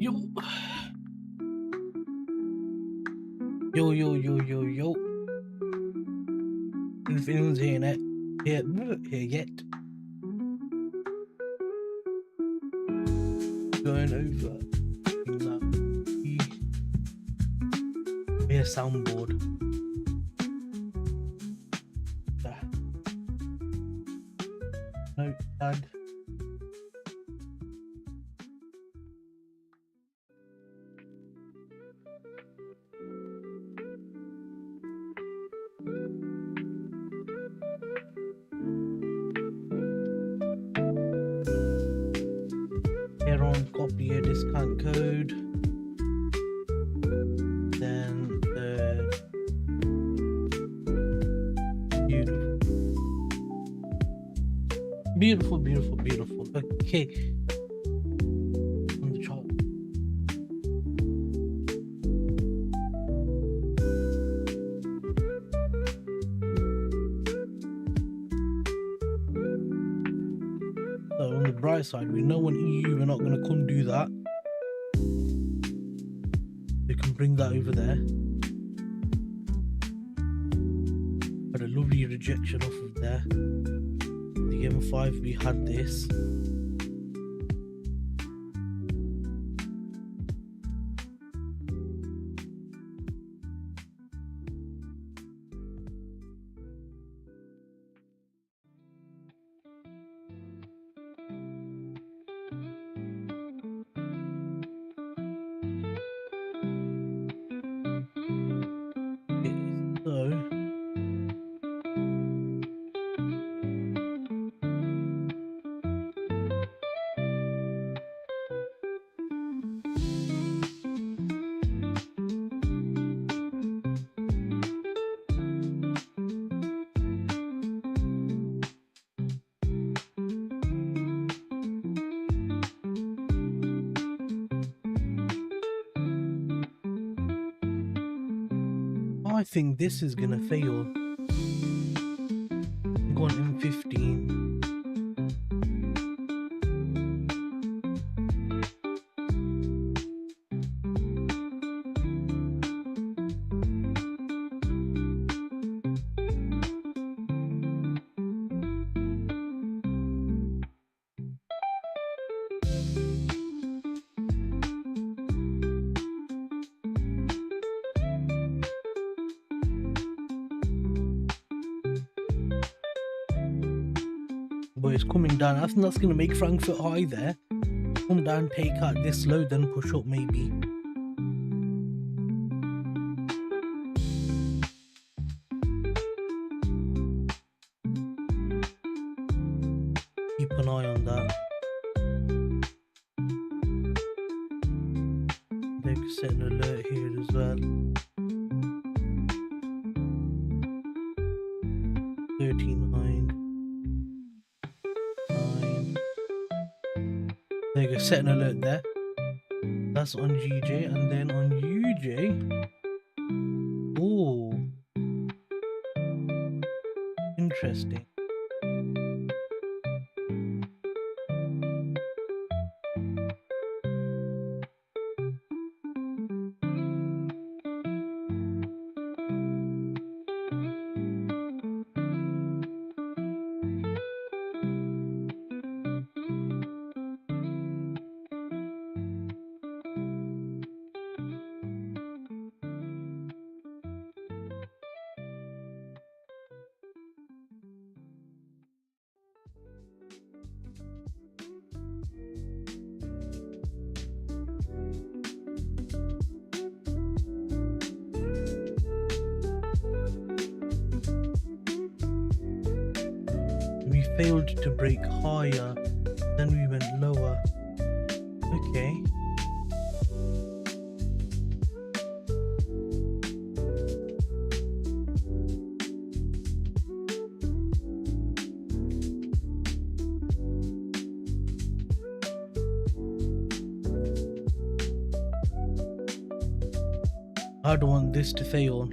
Yo. Yo, yo, yo, yo, yo. If anyone's hearing it, here yet. Going over the soundboard. Notepad. Here on, copy your discount code. Then beautiful, beautiful, beautiful. Okay. On the chart. So on the bright side, we know when EU we're not going to come do that. We can bring that over there. Had a lovely rejection off of there. The M5 we had this. I think this is gonna fail. Go on M15. But it's coming down. I think that's going to make Frankfurt high there. Come down, take out this low, then push up maybe. Keep an eye on that. They can set an alert here as well. 39. There you go, set an alert there. That's on GJ, and then on UJ. Oh, interesting. We failed to break higher, then we went lower. Okay. I don't want this to fail.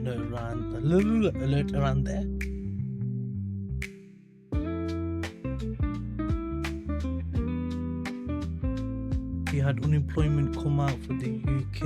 Around a little alert around there. We had unemployment come out for the UK.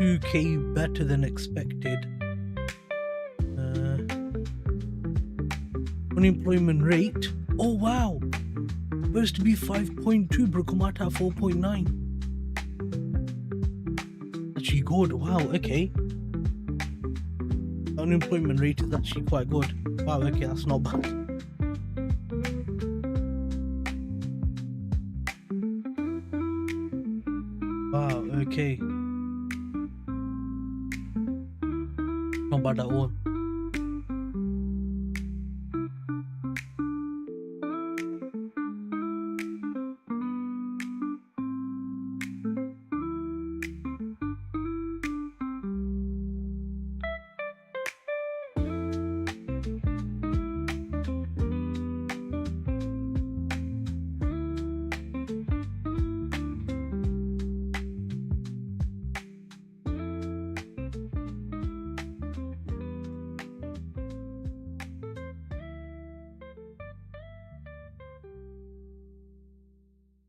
$2K better than expected. Unemployment rate, oh wow, supposed to be 5.2 but come out at 4.9. Actually good. Wow, okay, unemployment rate is actually quite good. Wow, okay, that's not bad. Wow, okay, not bad at all.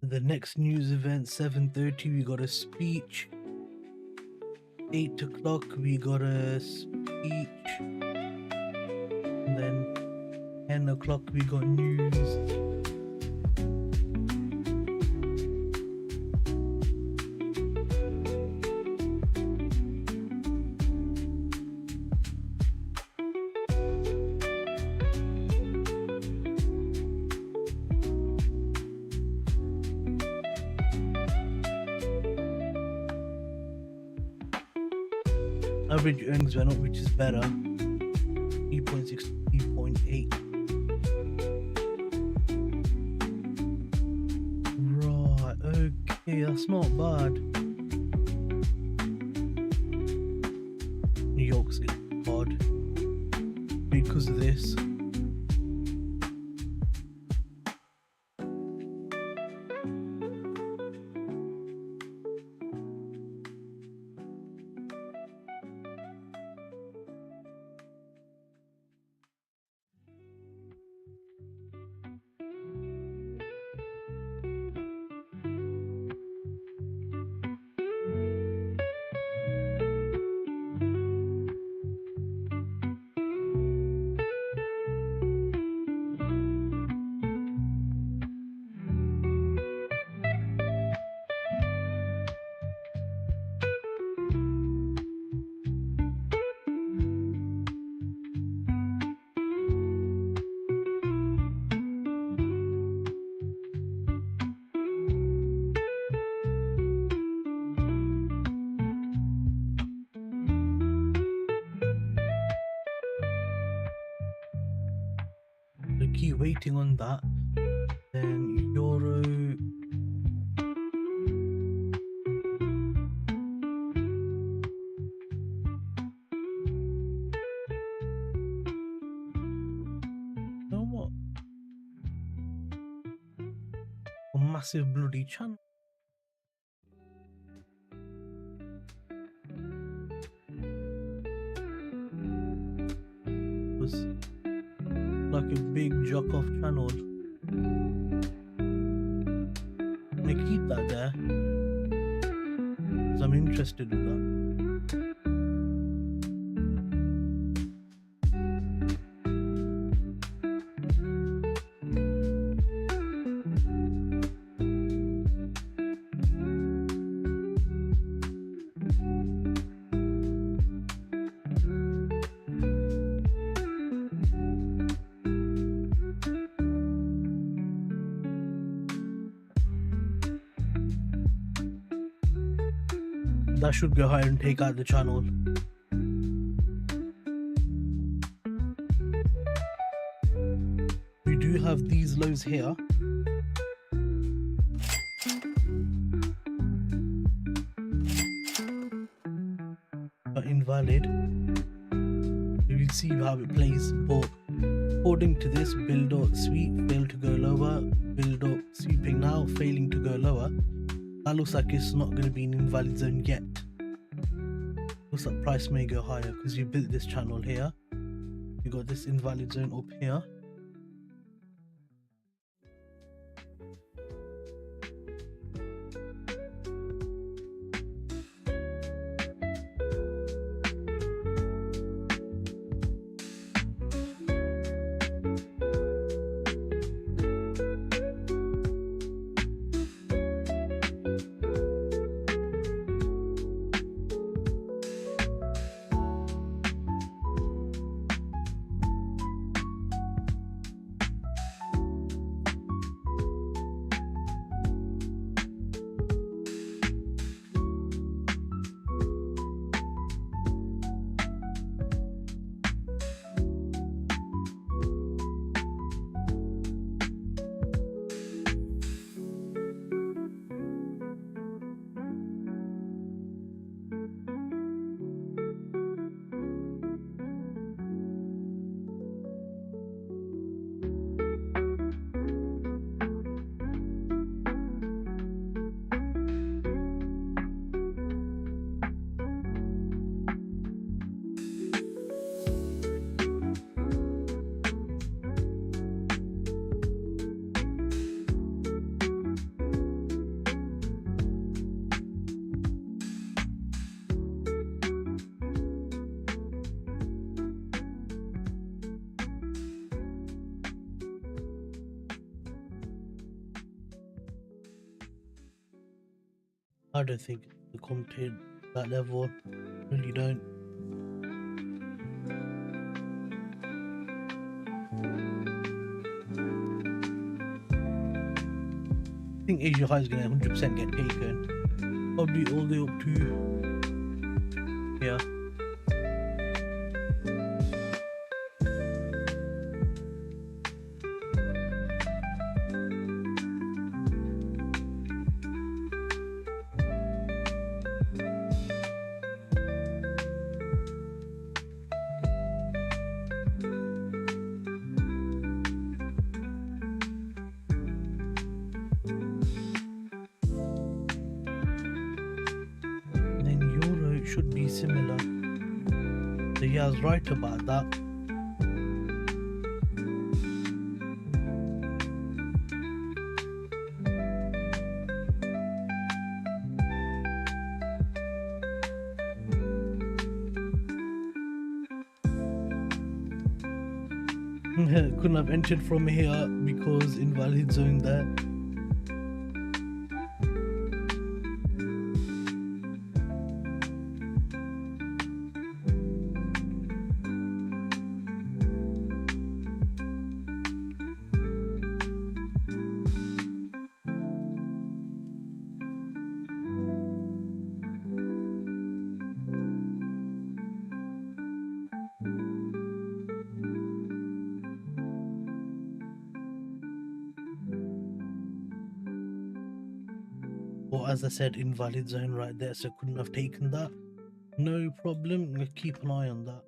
The next news event, 7:30, we got a speech. 8 o'clock, we got a speech. And then 10 o'clock, we got news. Average earnings went up, which is better. 3.6 to 3.8. Right, okay, that's not bad. New York's hard because of this. Keep waiting on that. Then euro, you know what? A massive bloody channel. Was like a big jock off channel. I keep that there because I'm interested with that. That should go higher and take out the channel. We do have these lows here. But invalid. We will see how it plays. But according to this, build up, sweep, fail to go lower, build up, sweeping now, failing to go lower. That looks like it's not going to be an invalid zone yet. Looks like price may go higher because you built this channel here. You got this invalid zone up here. I don't think the come to that level. Really don't. I think Asia High is going to 100% get taken. Probably all the way up to here. similar. So yeah, I was right about that. Couldn't have entered from here because invalid zone there. Or as I said, invalid zone right there, so couldn't have taken that. No problem, we'll keep an eye on that.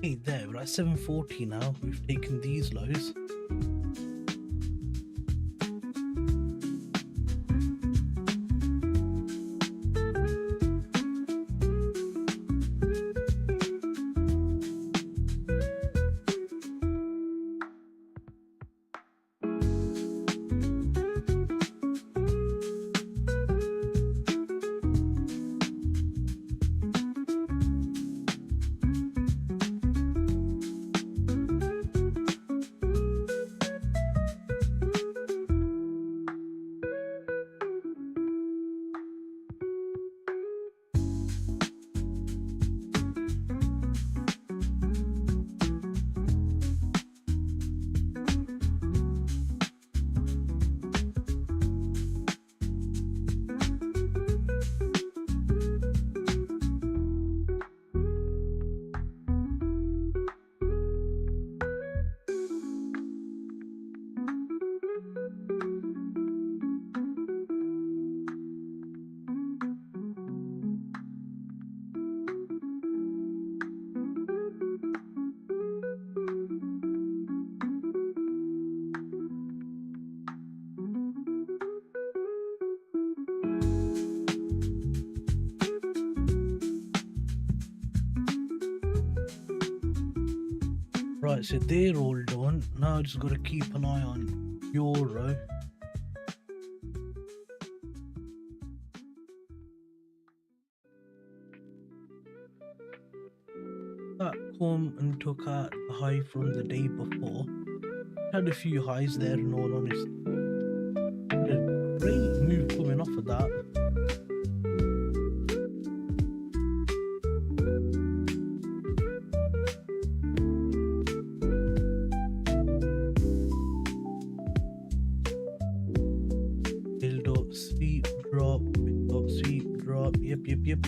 Hey, there, we're at 740 now. We've taken these lows. Right, so they're all done. Now I just got to keep an eye on euro. That come and took out the high from the day before. Had a few highs there, in all honesty. A great move coming off of that. Yep.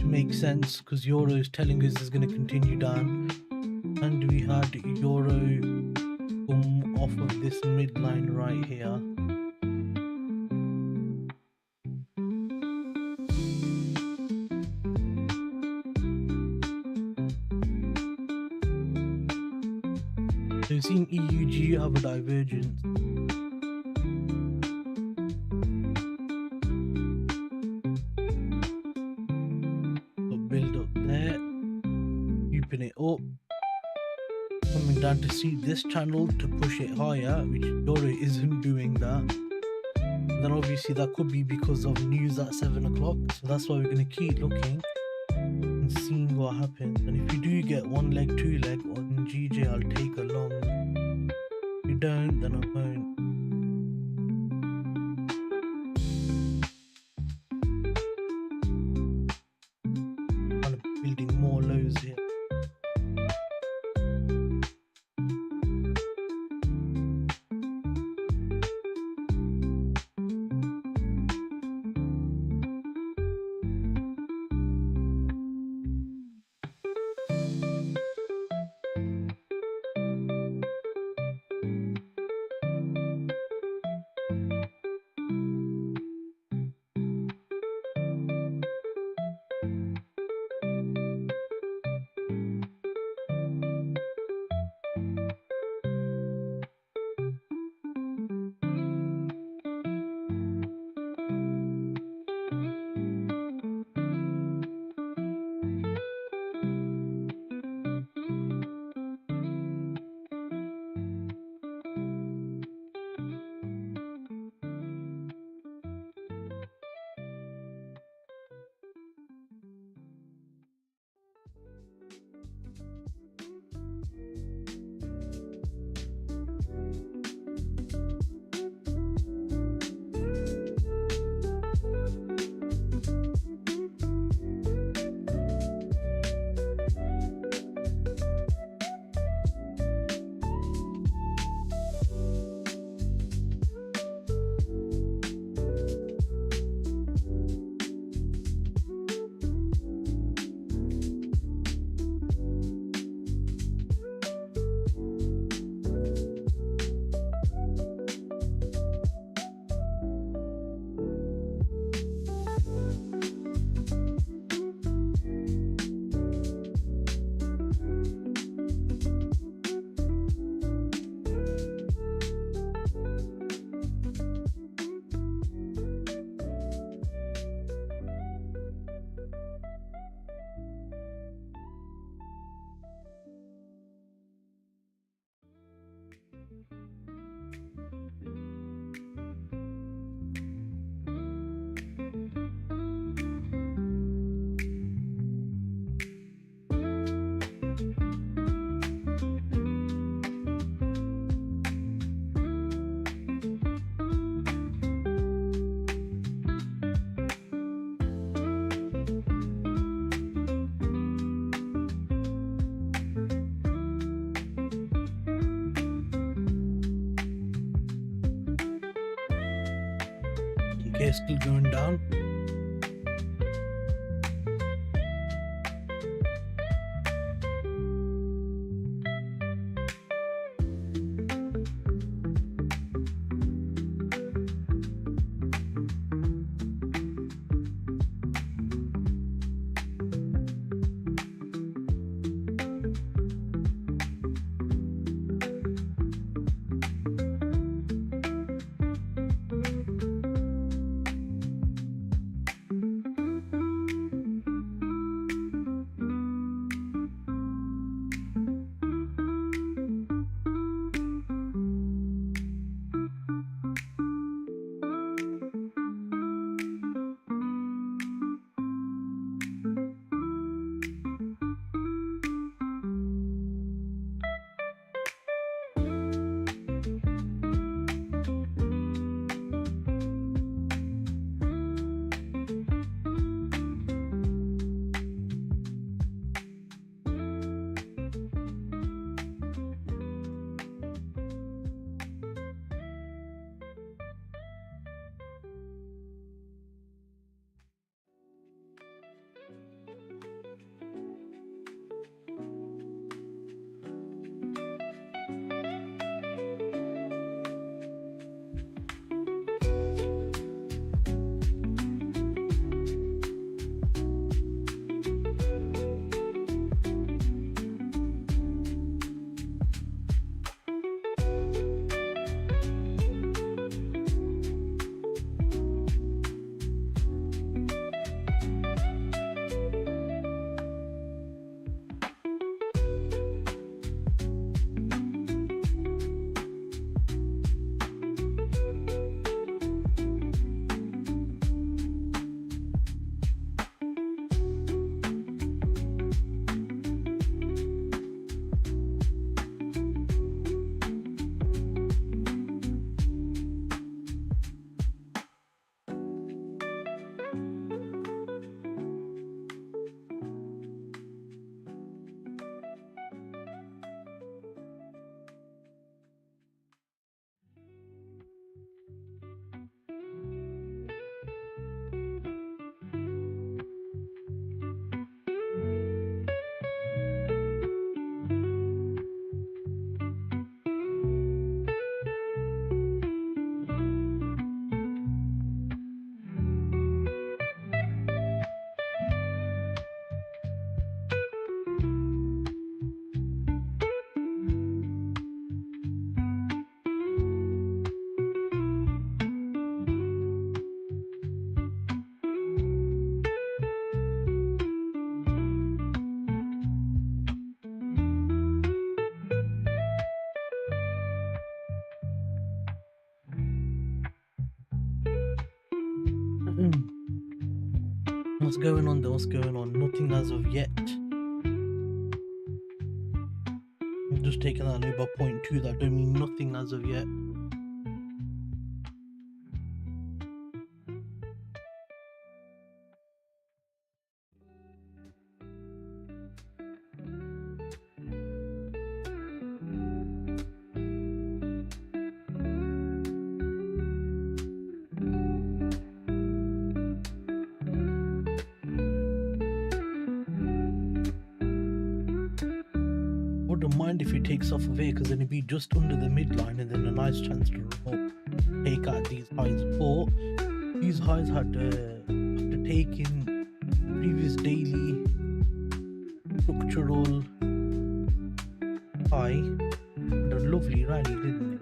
Makes sense because euro is telling us it's going to continue down, and we had euro come off of this midline right here. So we've seen EUG have a divergence. It up, coming down to see this channel to push it higher, which euro isn't doing that. Then obviously that could be because of news at 7 o'clock, so that's why we're going to keep looking and seeing what happens. And if you do get one leg, two leg on GJ, I'll take a long. If you don't, then I won't. Kind of building more lows here. Okay, still going down. What's going on there? What's going on? Nothing as of yet. I'm just taking that low by 0.2. That don't mean nothing as of yet. Wouldn't mind if it takes off of here, because then it'd be just under the midline and then a nice chance to run up, take out these highs. But these highs had to take in previous daily structural high. And a lovely rally, didn't it?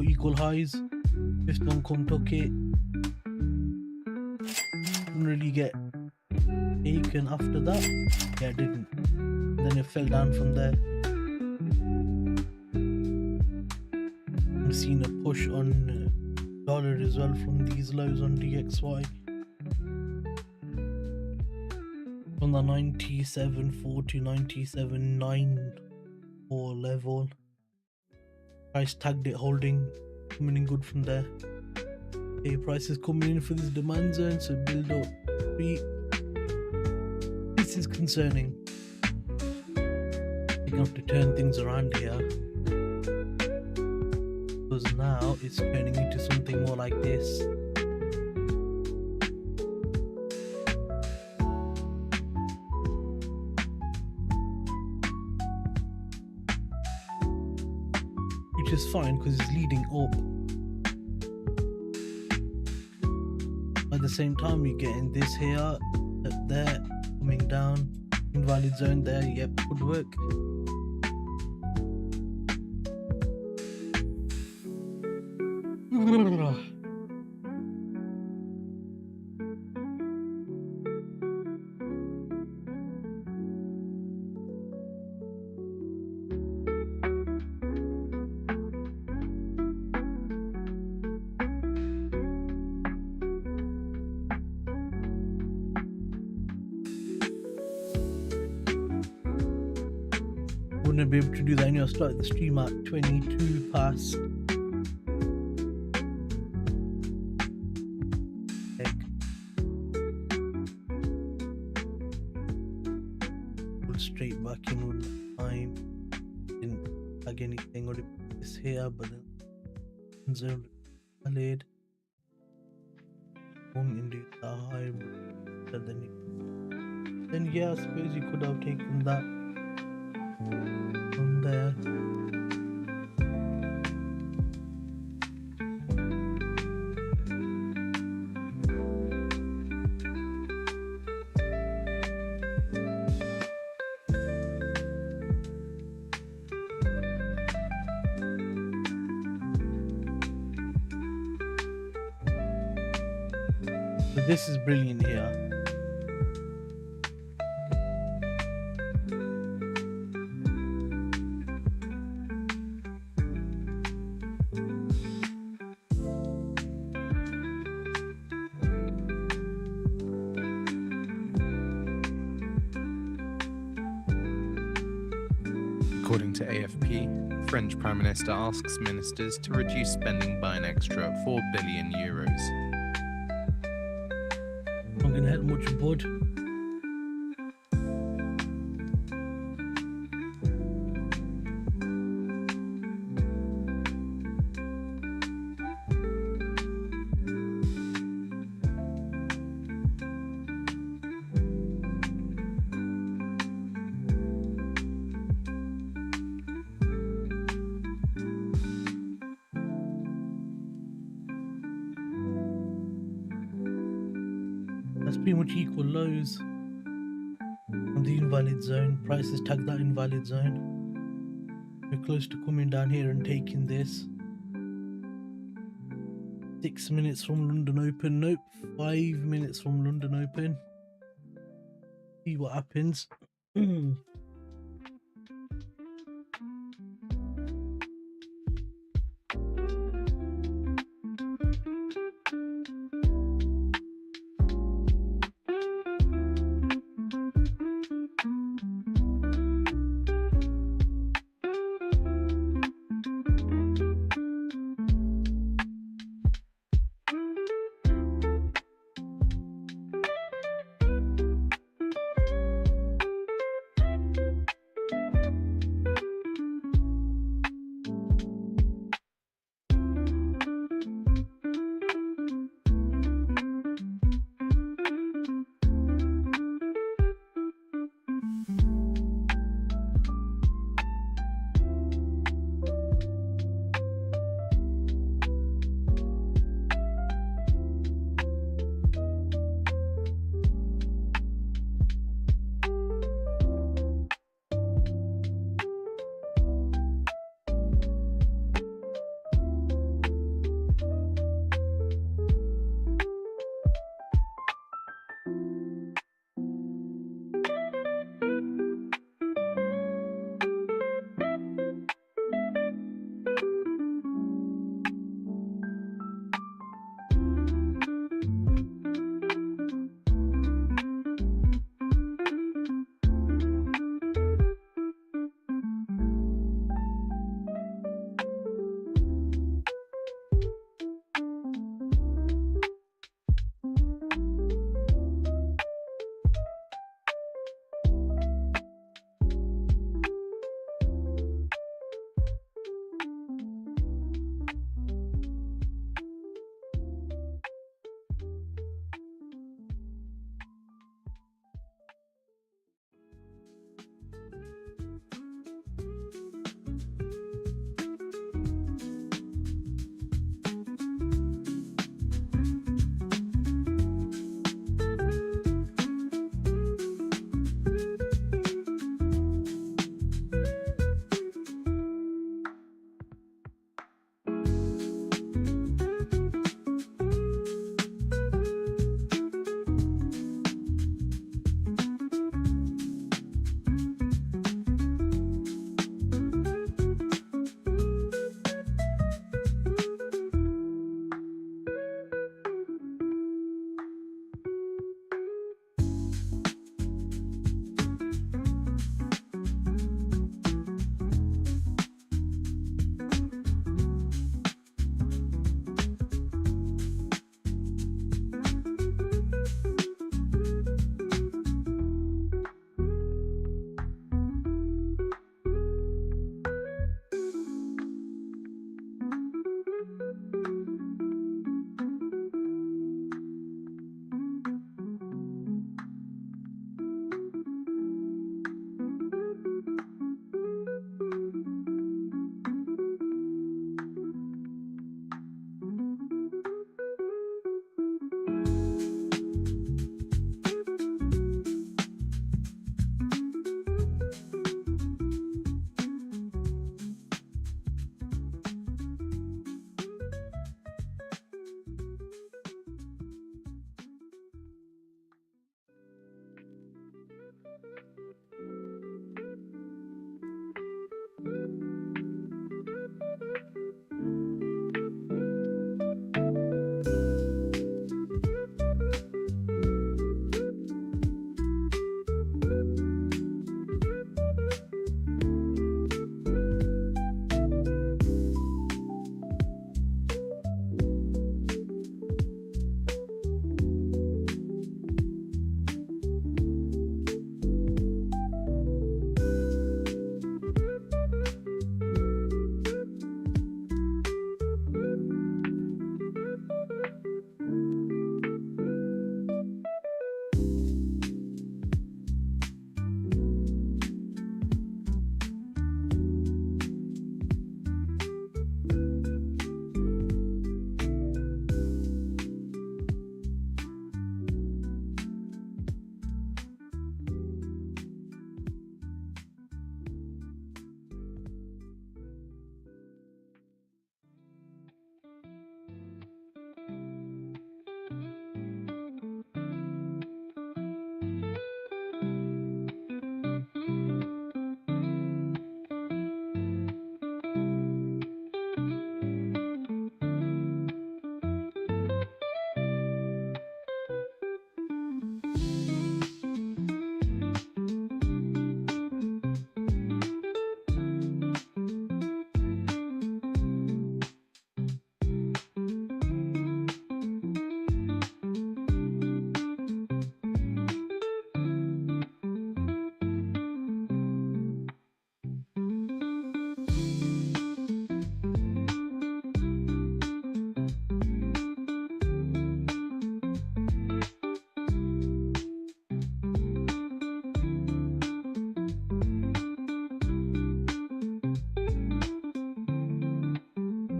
Equal highs. Fifth one come took it. Didn't really get taken after that. Yeah, it didn't. Then it fell down from there. I'm seeing a push on dollar as well from these lows on DXY. From the 97.40, 97.94 level. Price tagged it, holding, coming in good from there. Okay, price is coming in for this demand zone, so build up. This is concerning. You're going to have to turn things around here, because now it's turning into something more like this. Which is fine because it's leading up. At the same time, you're getting this here, up there, coming down, invalid zone there. Yep, good work. Wouldn't be able to do that anyway. I started the stream at 22 past. Pull straight back in with the time. Didn't tag anything or this here, but then zone valid. Won't induce that high, but then yeah, I suppose you could have taken that from there. So this is brilliant here. According to AFP, French Prime Minister asks ministers to reduce spending by an extra 4 billion euros. Not gonna help much, bud. That's pretty much equal lows on the invalid zone. Prices tag that invalid zone. We're close to coming down here and taking this. 6 minutes from London Open. Nope, 5 minutes from London Open. See what happens.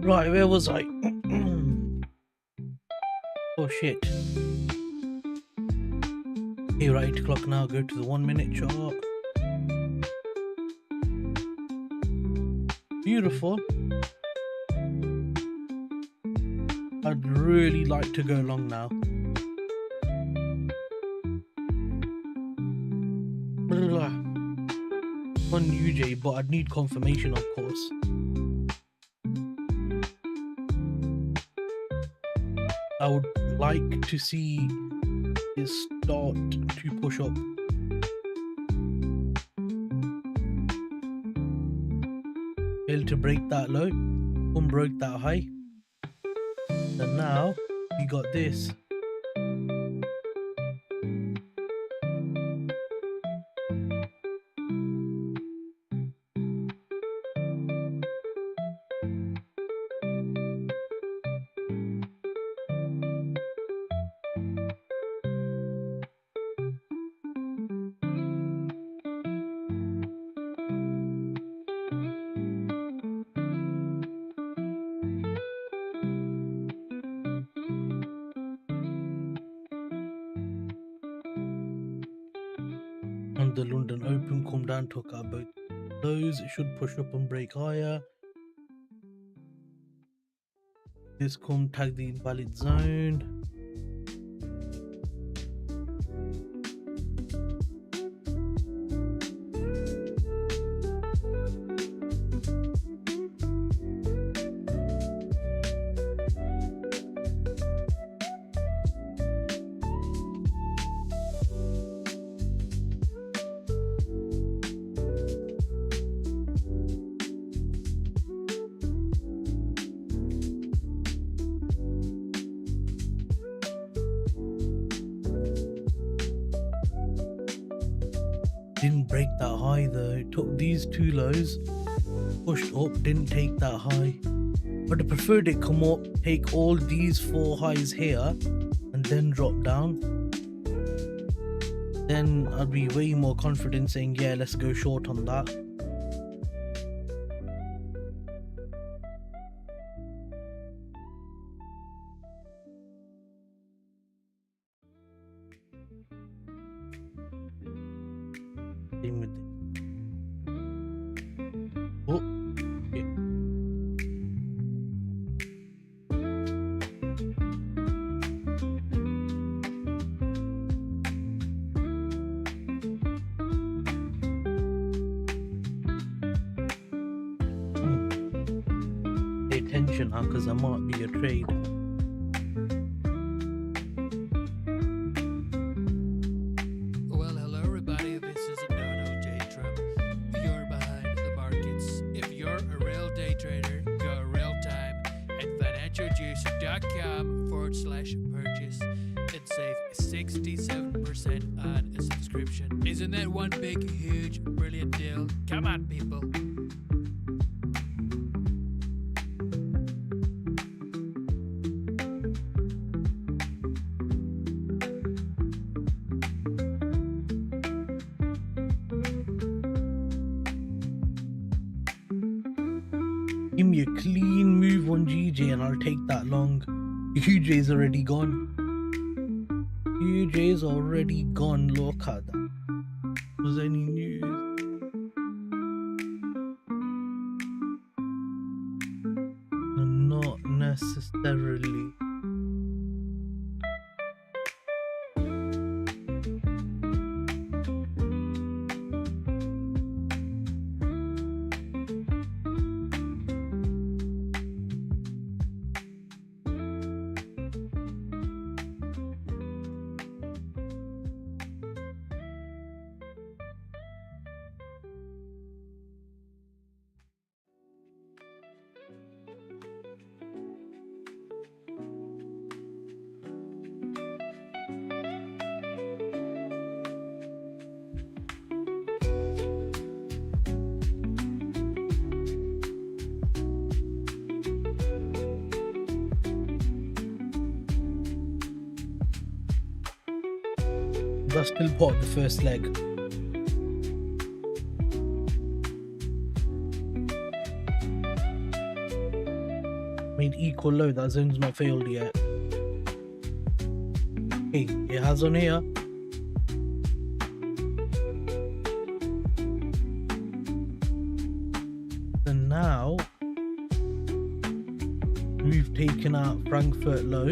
Right, where was I? Oh shit. Okay, right, 8 o'clock now. Go to the 1 minute chart. Beautiful. I'd really like to go long now. On UJ, but I'd need confirmation, of course. I would like to see it start to push up. Failed to break that low, broke that high. And now we got this. And the London Open come down, took out both those. It should push up and break higher. This come tag the invalid zone. Didn't break that high though. It took these two lows, pushed up, didn't take that high. But I preferred it come up, take all these 4 highs here and then drop down. Then I'd be way more confident saying, yeah, let's go short on that. Same with it. Oh, okay. Pay attention, huh? Because I might be a trade. Juice.com/purchase and save 67% on a subscription. Isn't that one big, huge, brilliant deal? Come on, people. Give me a clean move on GJ and I'll take that long. UJ's already gone. UJ's already gone. Look at that. Was any news? Not necessarily. That's still part of the first leg. made equal low. That zone's not failed yet. Okay, it has on here. And now we've taken out Frankfurt low.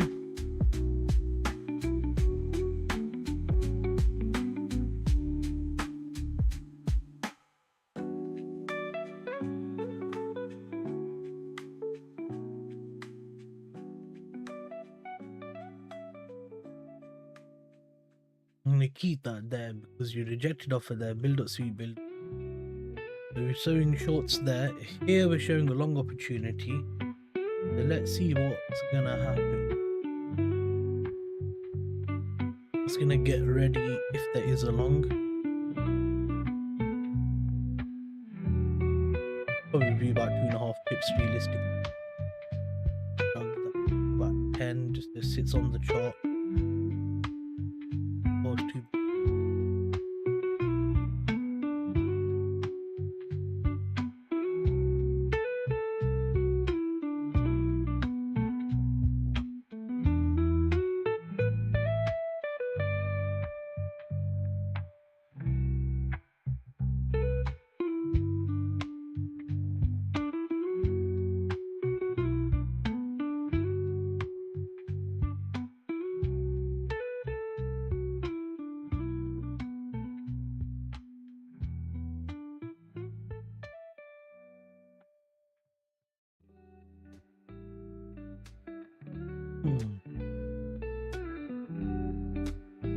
I'm gonna keep that there because you rejected offer there. Build up, sweet build. So we're showing shorts there. Here we're showing a long opportunity. So let's see what's gonna happen. It's gonna get ready if there is a long. Probably be about 2.5 pips realistically. About 10 just sits on the chart.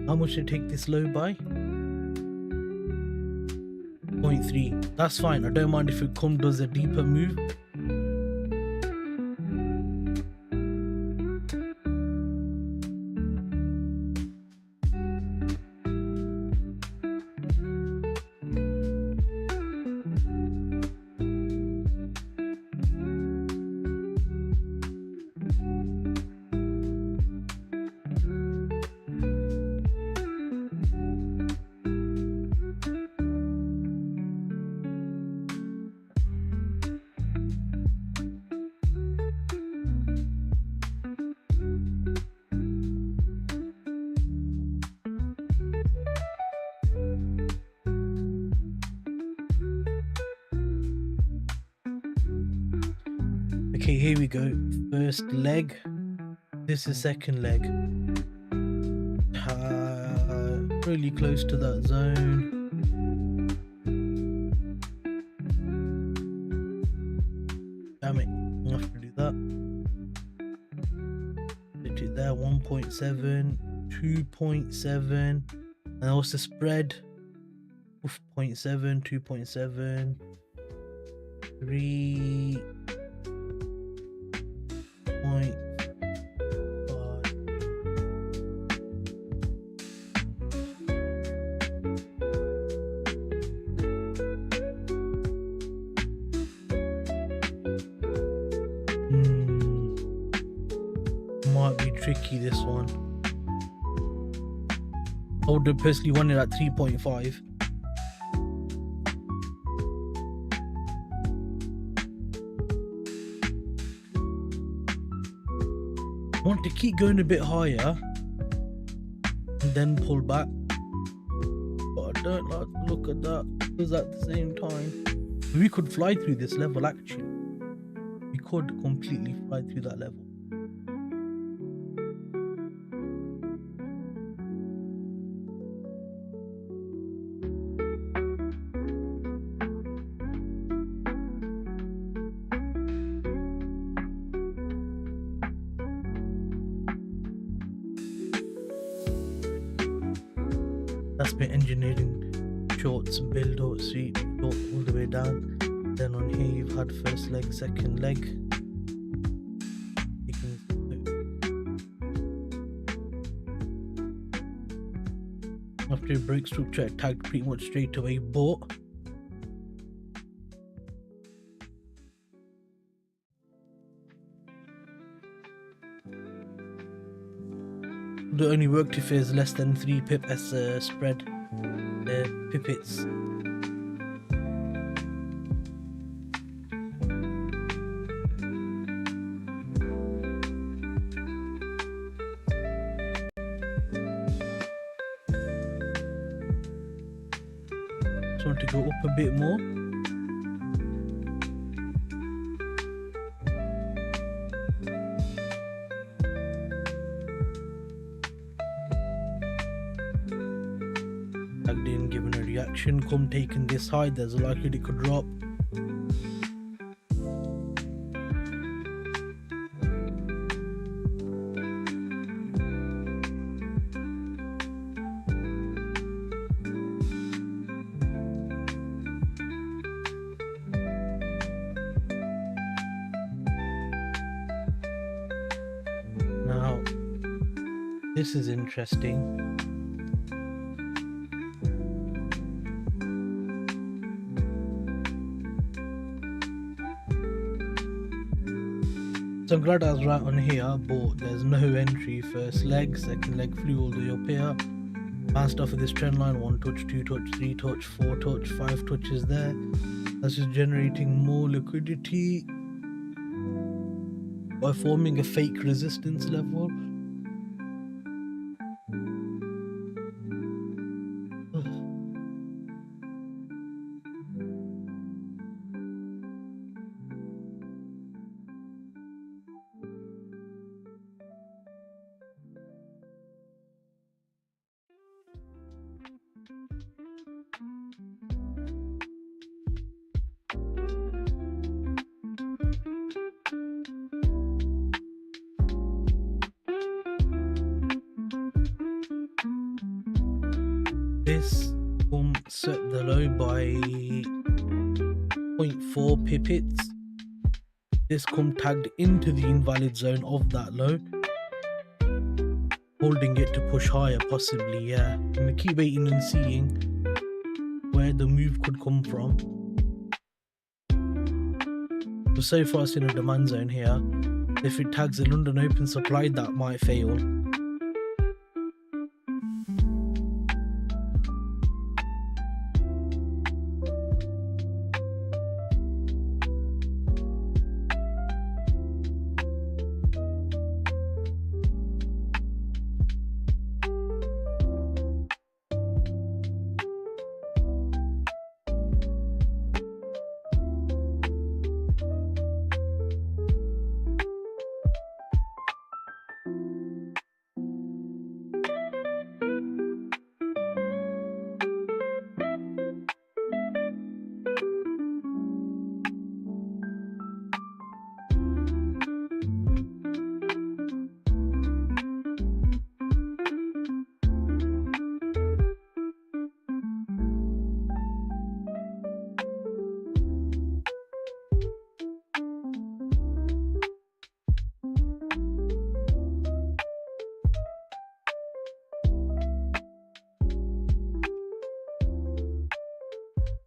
How much did it take this low by? 0.3. That's fine. I don't mind if it does a deeper move. Okay, here we go. First leg. This is second leg. Really close to that zone. Damn it. I have to do that. Put it there. 1.7, 2.7. And what's the spread? 0.7, 2.7, 3. 0.5. Might be tricky, this one. I would have personally wanted at 3.5. I want to keep going a bit higher and then pull back, but I don't like to look at that because at the same time we could fly through this level. Actually, we could completely fly through that level. That's been engineering shorts, build out, sweep, short all the way down. Then on here you've had first leg, second leg. After it breaks structure, it tagged pretty much straight away, but it only worked if it's less than 3 pip as a spread. Pippets. Just want to go up a bit more. Tagged in, given a reaction, come taking this high, there's a likelihood it could drop. Now, this is interesting. So I'm glad I was right on here, but there's no entry. First leg, second leg flew all the way up here. Bounced off of this trend line, 1 touch, 2 touch, 3 touch, 4 touch, 5 touches there. That's just generating more liquidity by forming a fake resistance level. This set the low by 0.4 pippets. This tagged into the invalid zone of that low, holding it to push higher possibly. Yeah, I'm gonna keep waiting and seeing where the move could come from. But so far it's in a demand zone here. If it tags a London open supply, that might fail.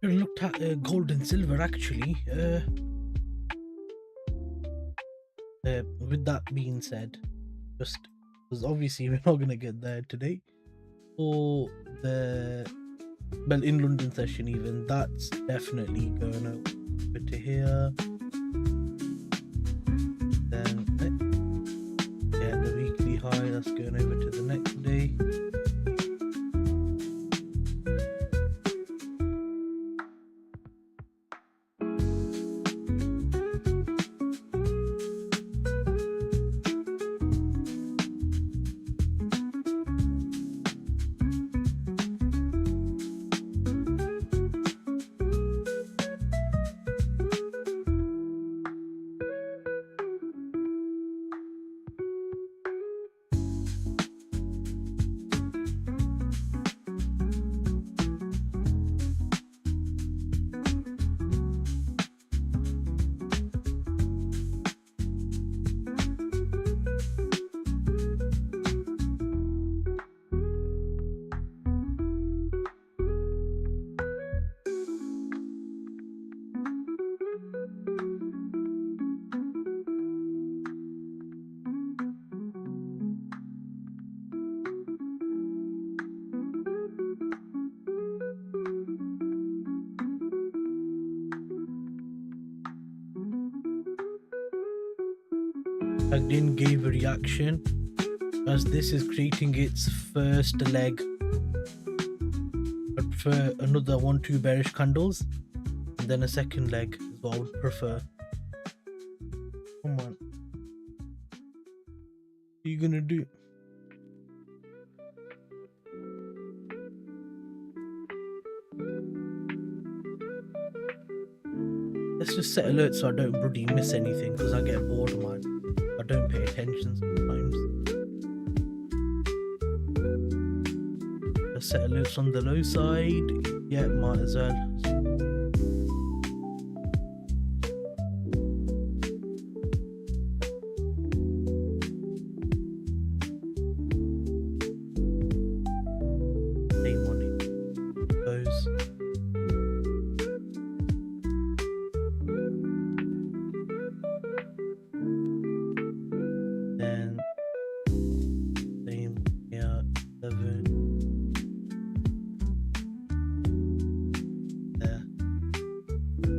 I looked at gold and silver actually. With that being said, just because obviously we're not gonna get there today, or the in London session even, that's definitely going over to here. Then yeah, the weekly high, that's going over to the next day. Again, gave a reaction as this is creating its first leg. I'd prefer another 1-2 bearish candles, and then a second leg is what I would prefer. Come on. What are you gonna do? Let's just set alerts so I don't bloody miss anything, because I get bored, man. I don't pay attention sometimes. Let's set alerts on the low side. Yeah, might as well.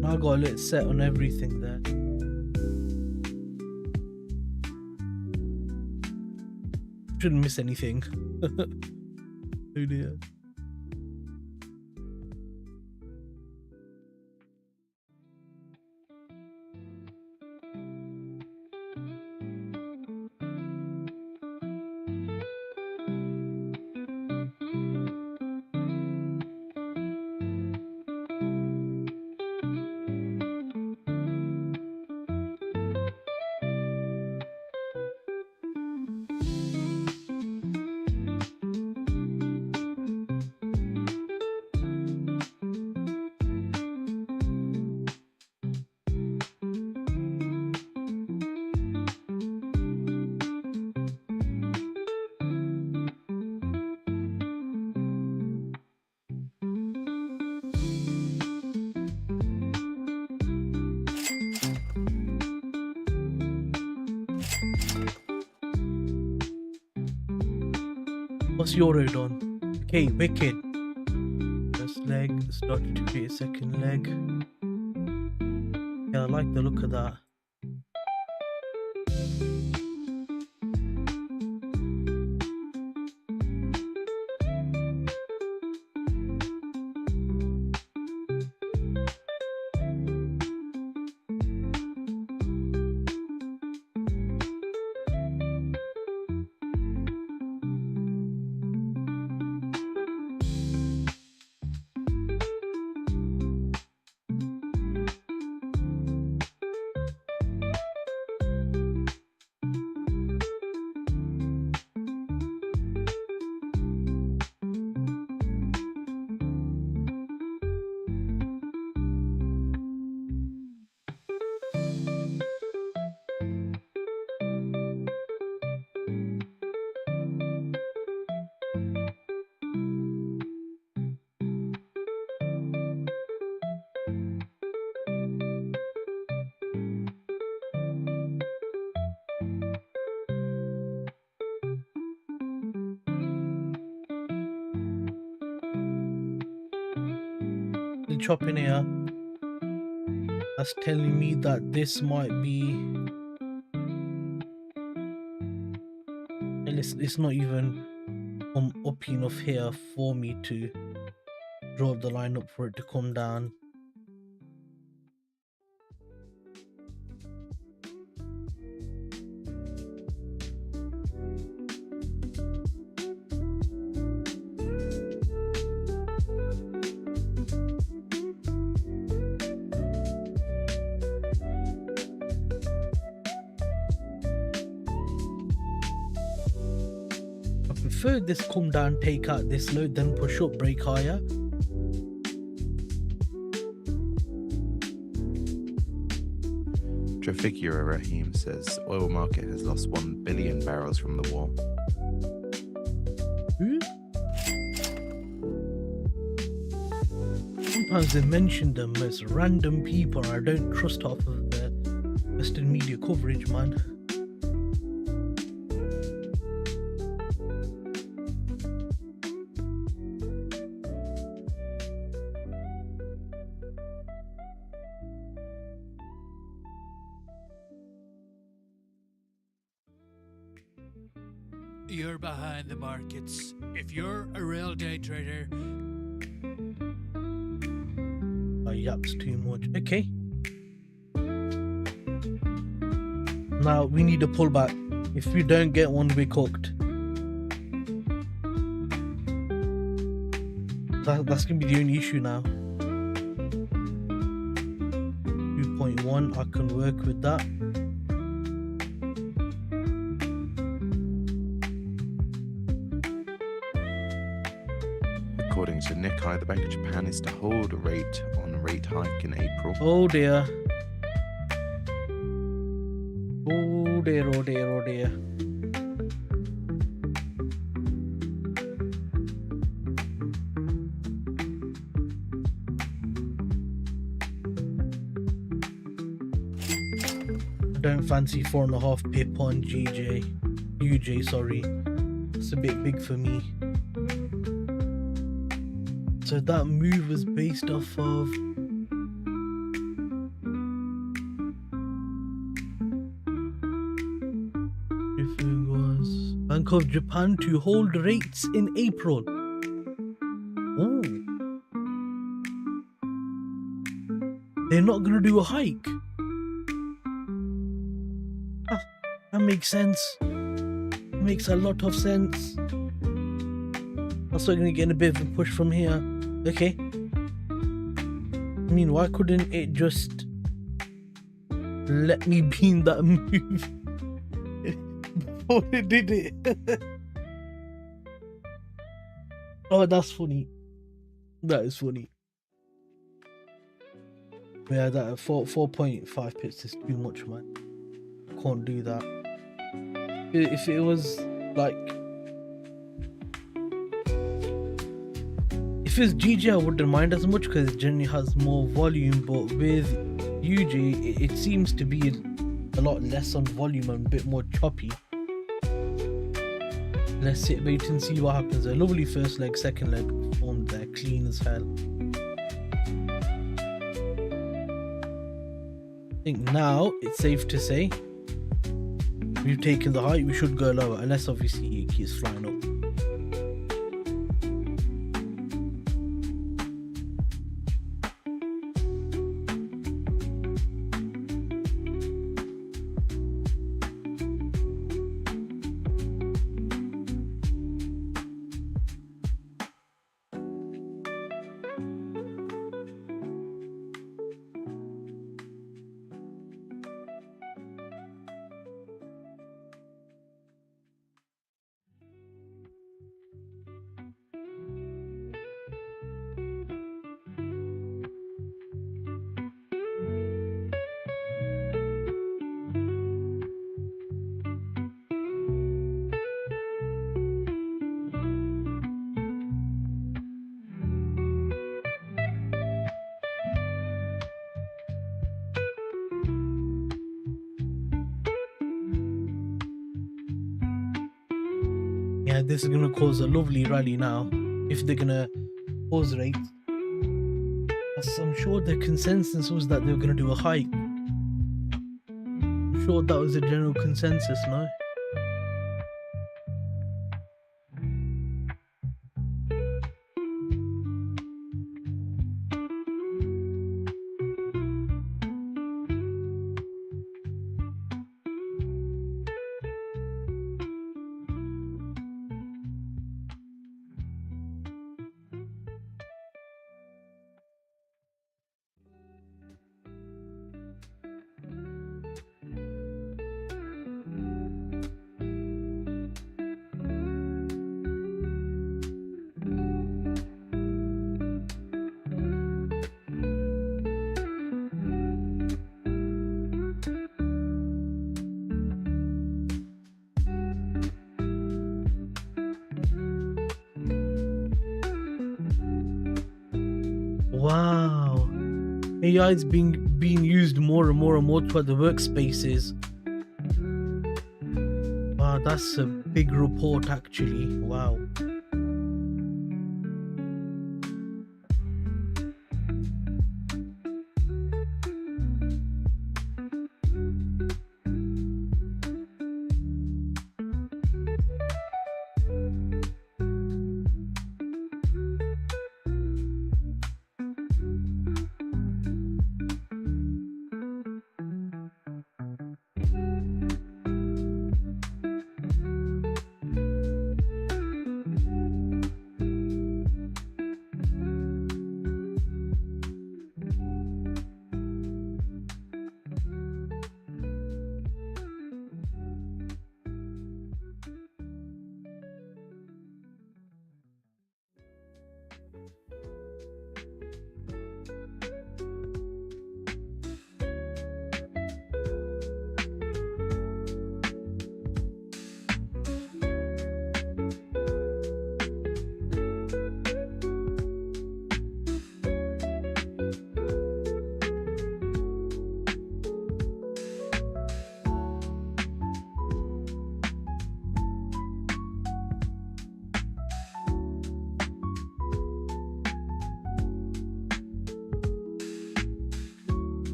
I got a little set on everything there. Shouldn't miss anything. Oh dear. What's Euro done? Okay, wicked. First leg started to create a second leg. Yeah, I like the look of that. Chopping here, that's telling me that this might be, and it's not even up enough here for me to draw the line up for it to come down. Prefer this come down, take out this low, then push up, break higher. Trafigura Rahim says oil market has lost 1 billion barrels from the war. Who? Sometimes they mention the most random people and I don't trust half of the Western media coverage, man. You're behind the markets. If you're a real day trader, yaps too much. Okay. Now we need a pullback. If we don't get one, we're cooked. That's gonna be the only issue now. 2.1, I can work with that. According to Nikkei, the Bank of Japan is to hold a rate on a rate hike in April. Oh dear. Oh dear, oh dear, oh dear. I don't fancy 4.5 pip on UJ, sorry. It's a bit big for me. So that move was based off of if it was Bank of Japan to hold rates in April. Oh, they're not gonna do a hike. That makes sense. Makes a lot of sense. Also gonna get a bit of a push from here. Okay. I mean, why couldn't it just let me be in that move before it did it? Oh, that's funny. That is funny. Yeah, that 4.5 pips is too much, man. Can't do that. If it was like, if it's GG, I wouldn't mind as much because it generally has more volume, but with UG it seems to be a lot less on volume and a bit more choppy. Let's sit, wait and see what happens. A lovely first leg, second leg formed there, clean as hell. I think now it's safe to say we've taken the height, we should go lower, unless obviously it keeps flying up. Yeah, this is gonna cause a lovely rally now if they're gonna pause rates. As I'm sure the consensus was that they were gonna do a hike. I'm sure that was the general consensus, no? Wow, AI is being used more and more and more throughout the workspaces. Wow, that's a big report actually. Wow.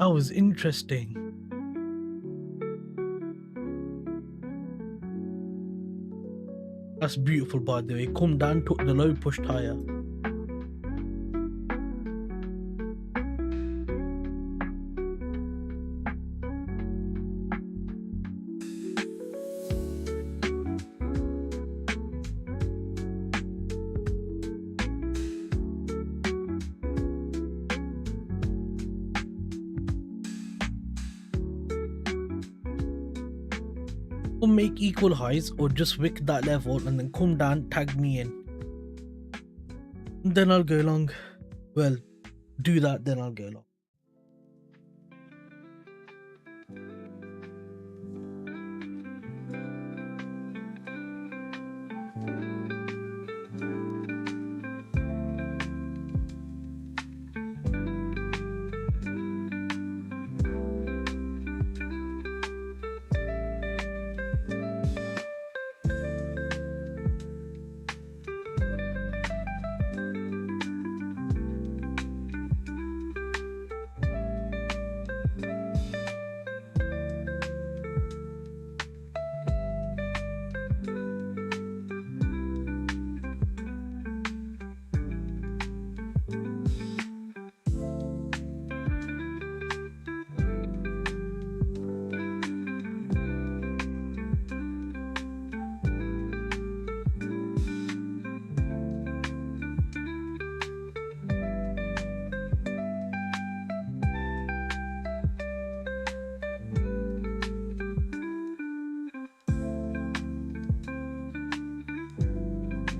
was interesting. That's beautiful, by the way. Come down, took the low, pushed higher. Come make equal highs or just wick that level and then come down, tag me in. And then I'll go long. Well, do that, then I'll go long.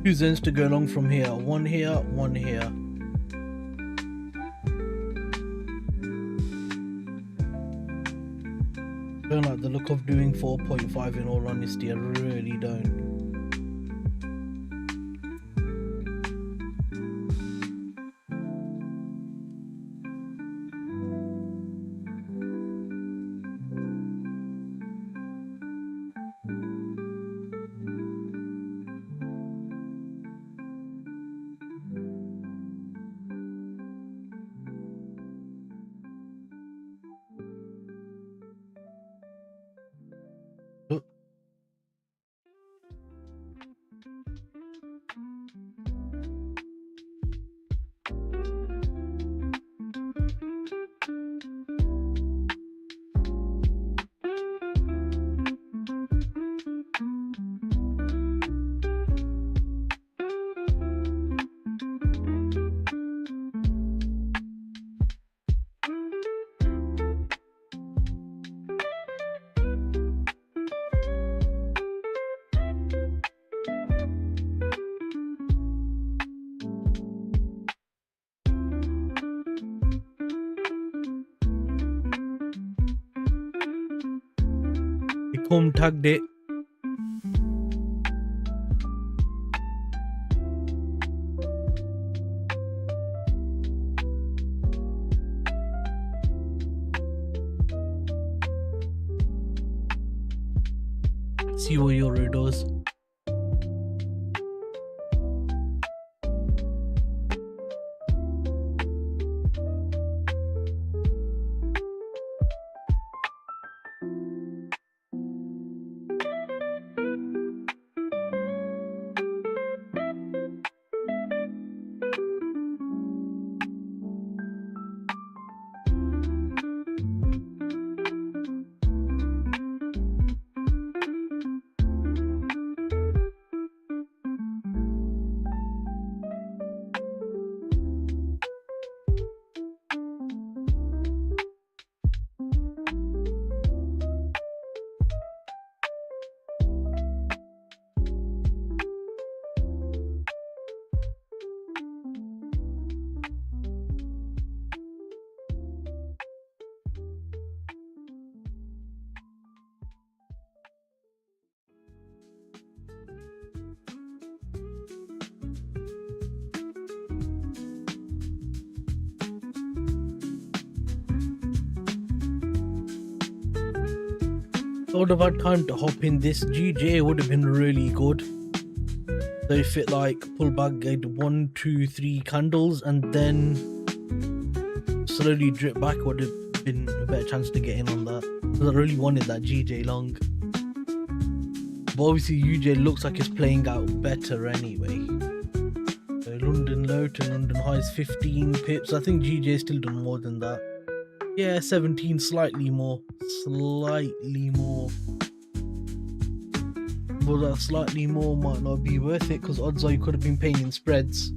Two zones to go along from here. One here, one here. Don't like the look of doing 4.5 in all honesty. I really don't. Home tagged it. See what your does. I would have had time to hop in this. GJ would have been really good. So if it like pull back, get 1, 2, 3 candles and then slowly drip back, would have been a better chance to get in on that, because I really wanted that GJ long. But obviously UJ looks like it's playing out better anyway. So London low to London high is 15 pips. I think GJ still done more than that. Yeah, 17, slightly more. But that slightly more might not be worth it, because odds are you could have been paying in spreads.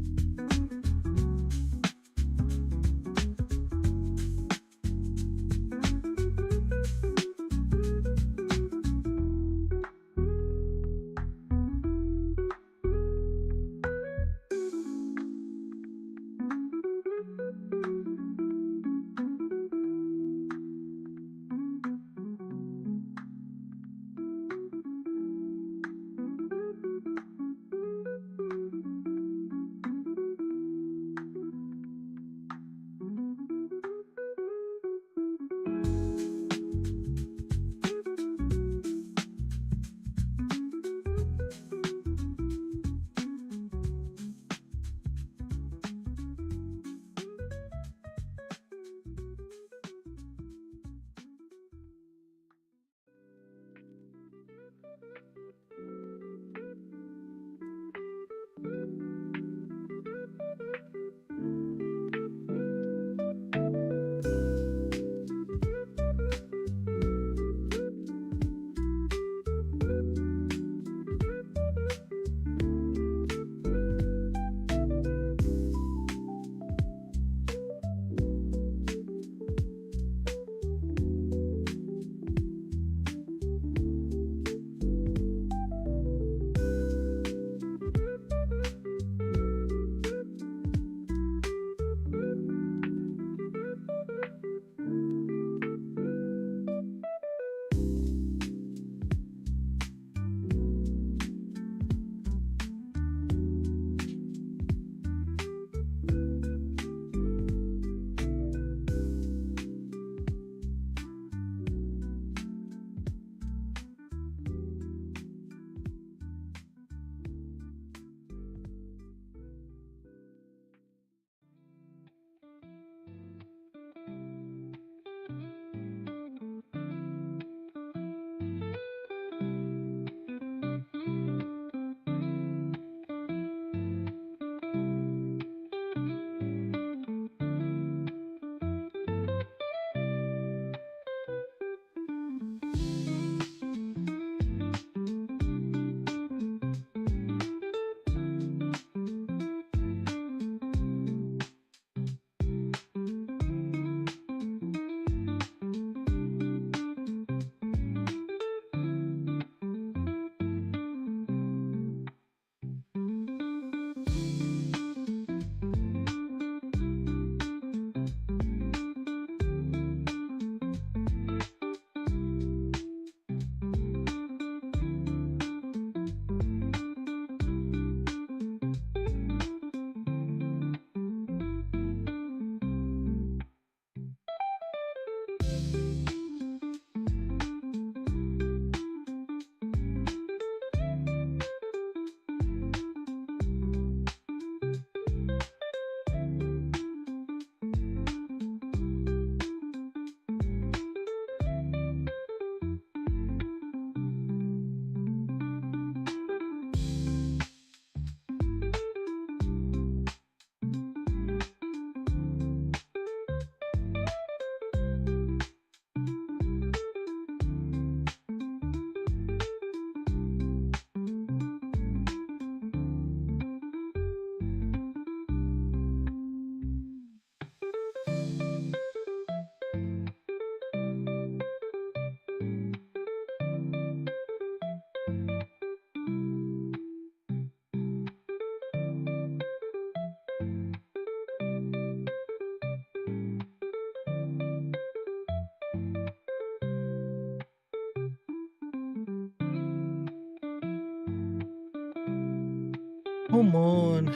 Come on.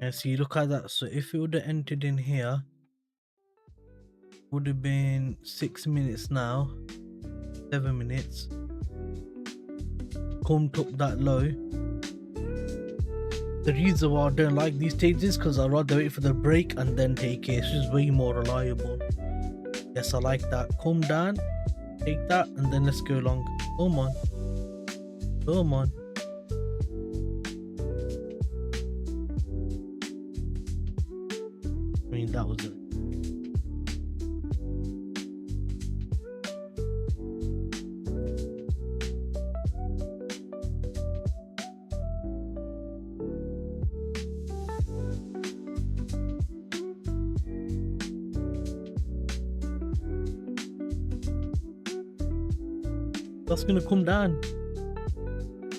Yeah, see, look at that. So if it would have entered in here, would have been 6 minutes now, 7 minutes. Come took that low. The reason why I don't like these stages because I'd rather wait for the break and then take it. It's just way more reliable. Yes, I like that. Come down, take that, and then let's go long. Come on. Come on. I mean, that was it. That's gonna come down.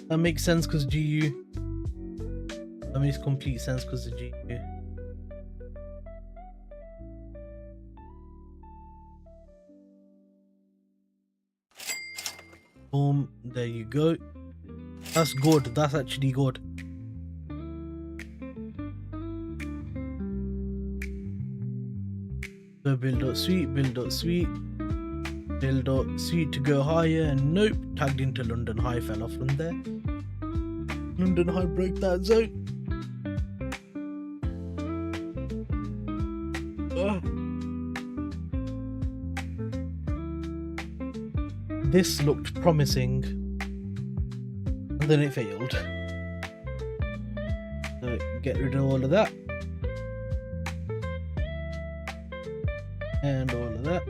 That makes sense because GU. That makes complete sense because of GU. Boom, there you go. That's good. That's actually good. So build up sweet, build up sweet. Build up sweet to go higher, and nope, tagged into London High, fell off from there. London High broke that zone. This looked promising, and then it failed. So get rid of all of that. And all of that.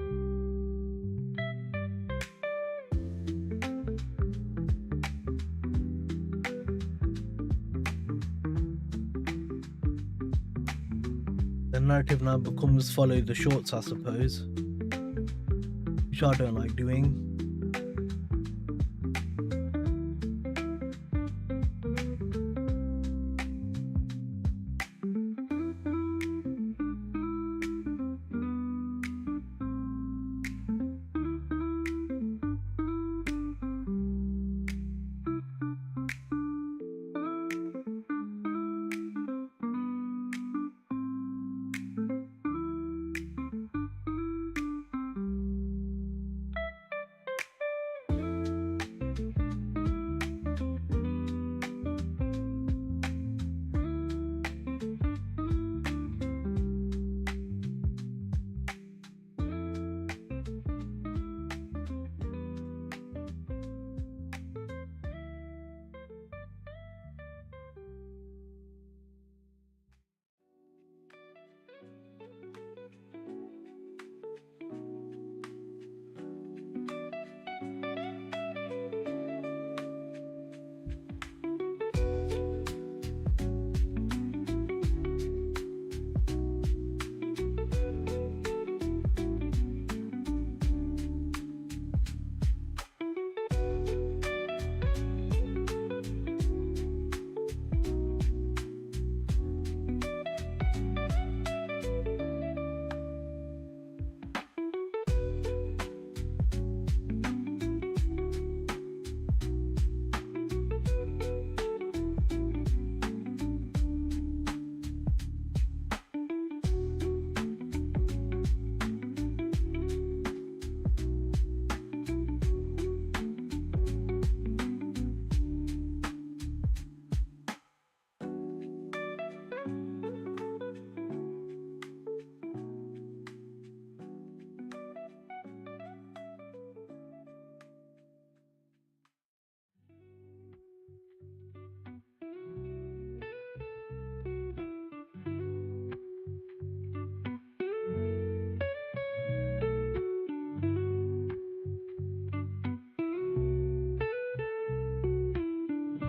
The narrative now becomes follow the shorts, I suppose, which I don't like doing.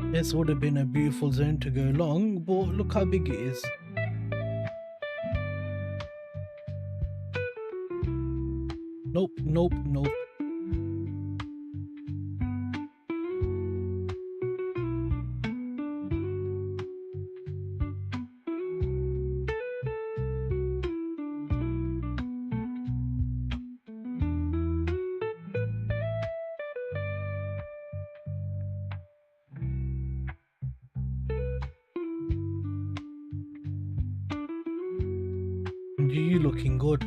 This would have been a beautiful zone to go long, but look how big it is. Nope, nope, nope. You looking good.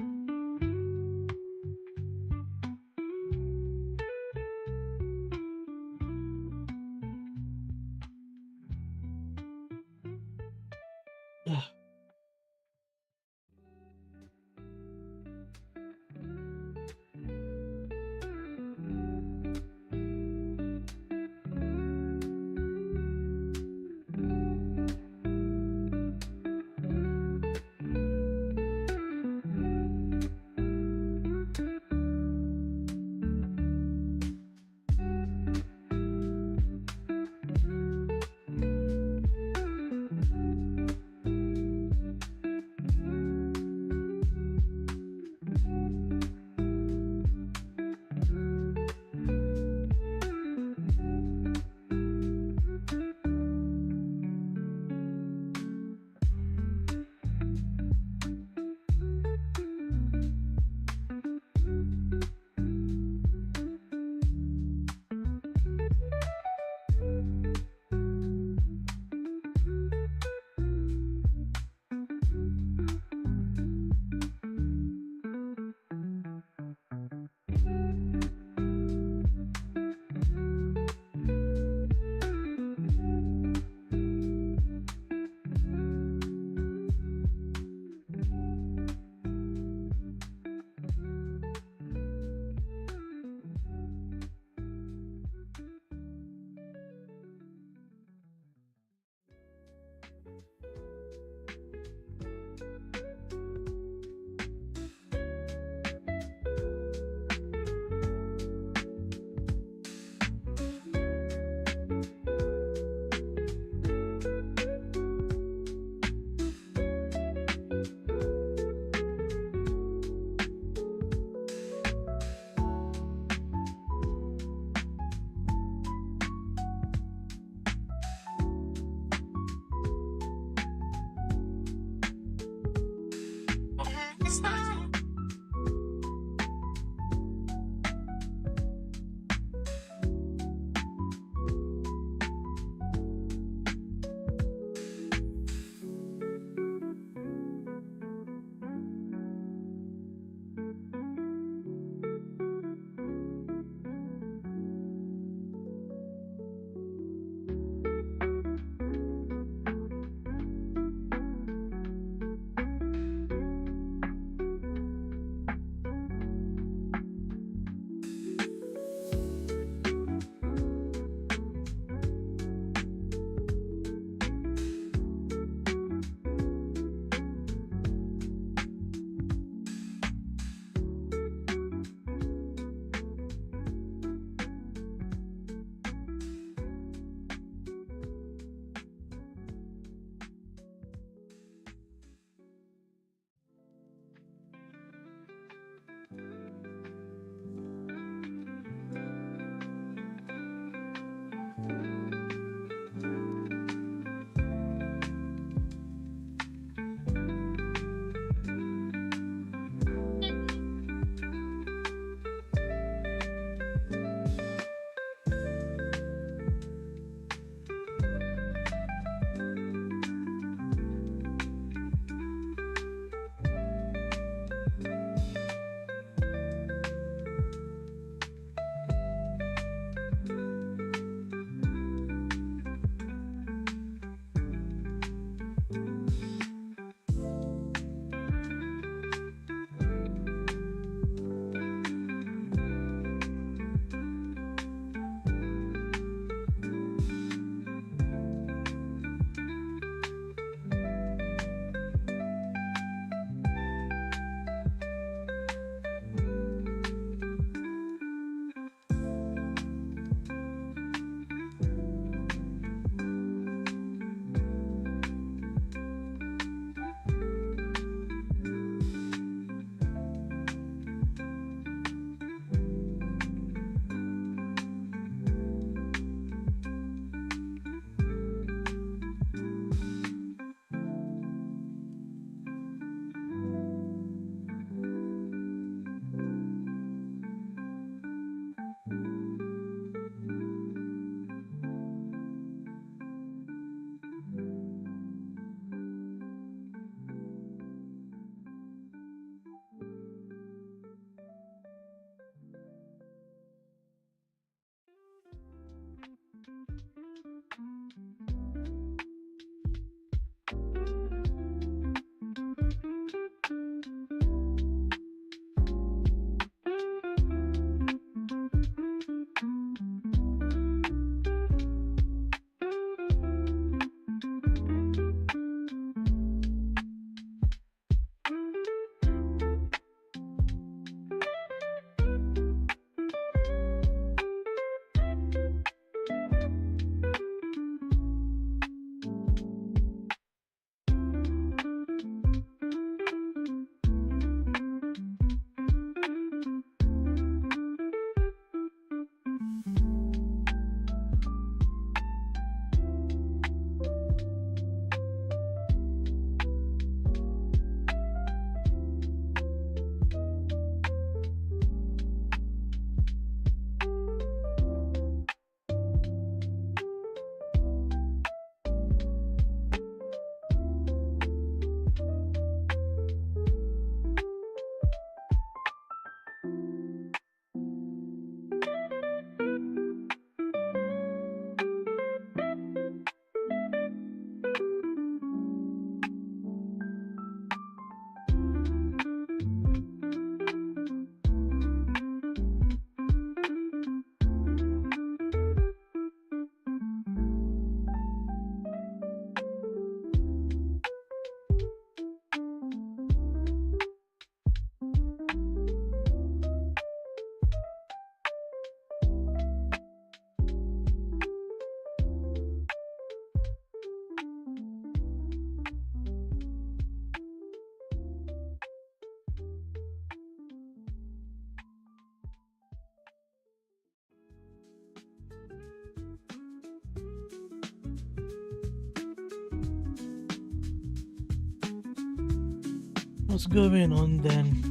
What's going on then?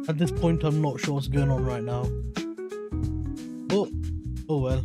At this point, I'm not sure what's going on right now. Oh well.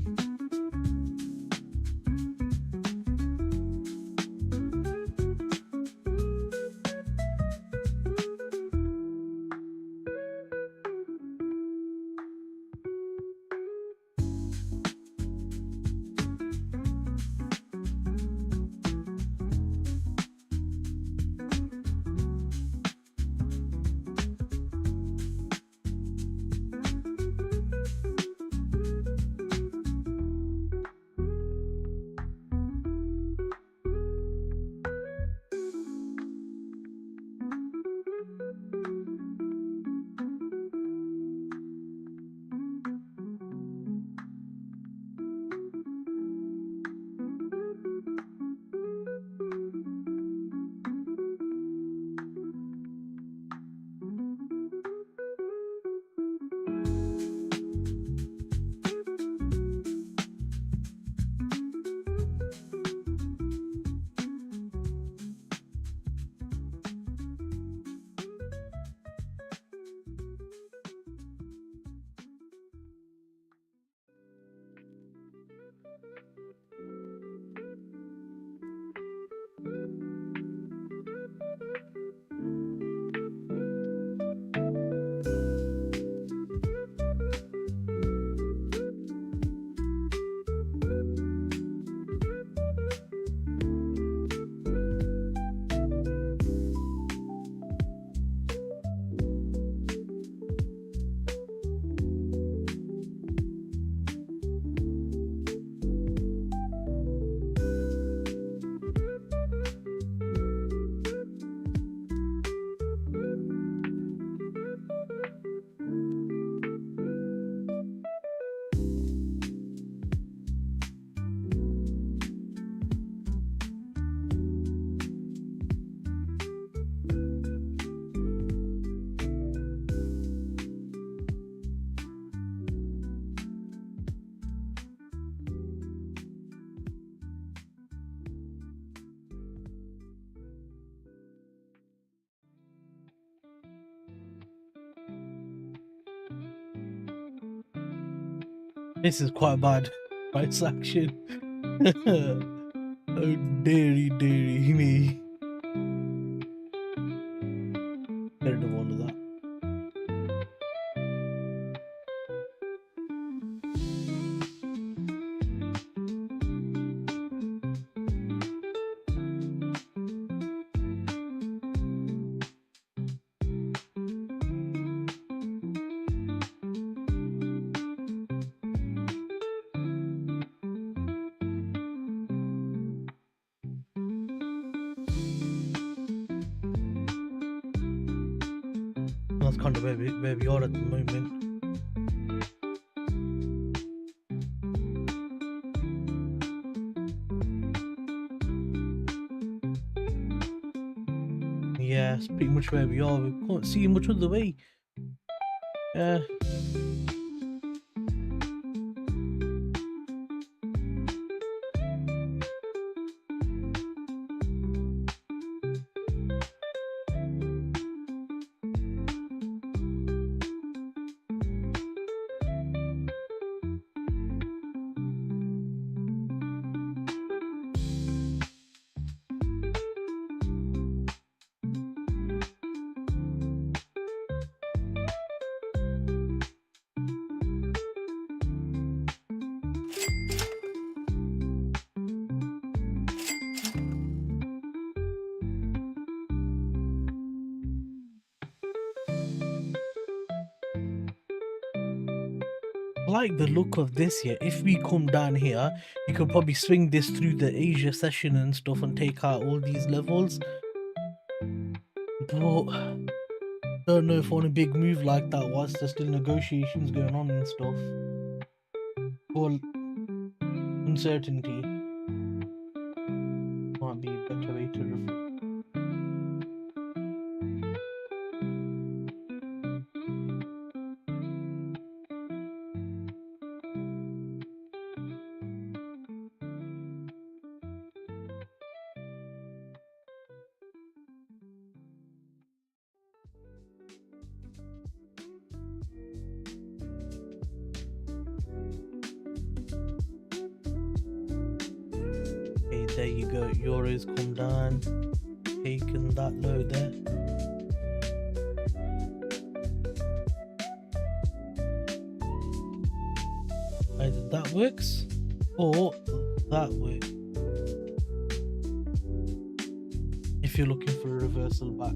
This is quite bad price action. Oh, dearie me. Get rid of all of that. That's kind of where we are at the moment. Yeah, it's pretty much where we are. We can't see much of the way. Yeah. I like the look of this here. If we come down here, you could probably swing this through the Asia session and stuff and take out all these levels. But don't know if on a big move like that whilst there's still negotiations going on and stuff. Well, uncertainty might be a better way to reflect. there you go. Euros come down, taken that low there. Either that works or that works. If you're looking for a reversal back.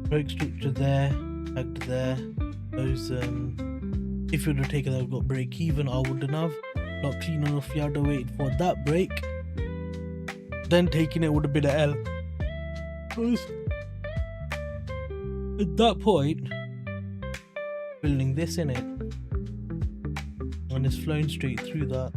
Break structure there, tagged there. Those if you would have taken that, we've got break even. I wouldn't have. Not clean enough. You had to wait for that break. Then taking it would have been an L. Because at that point, building this in it, and it's flowing straight through that.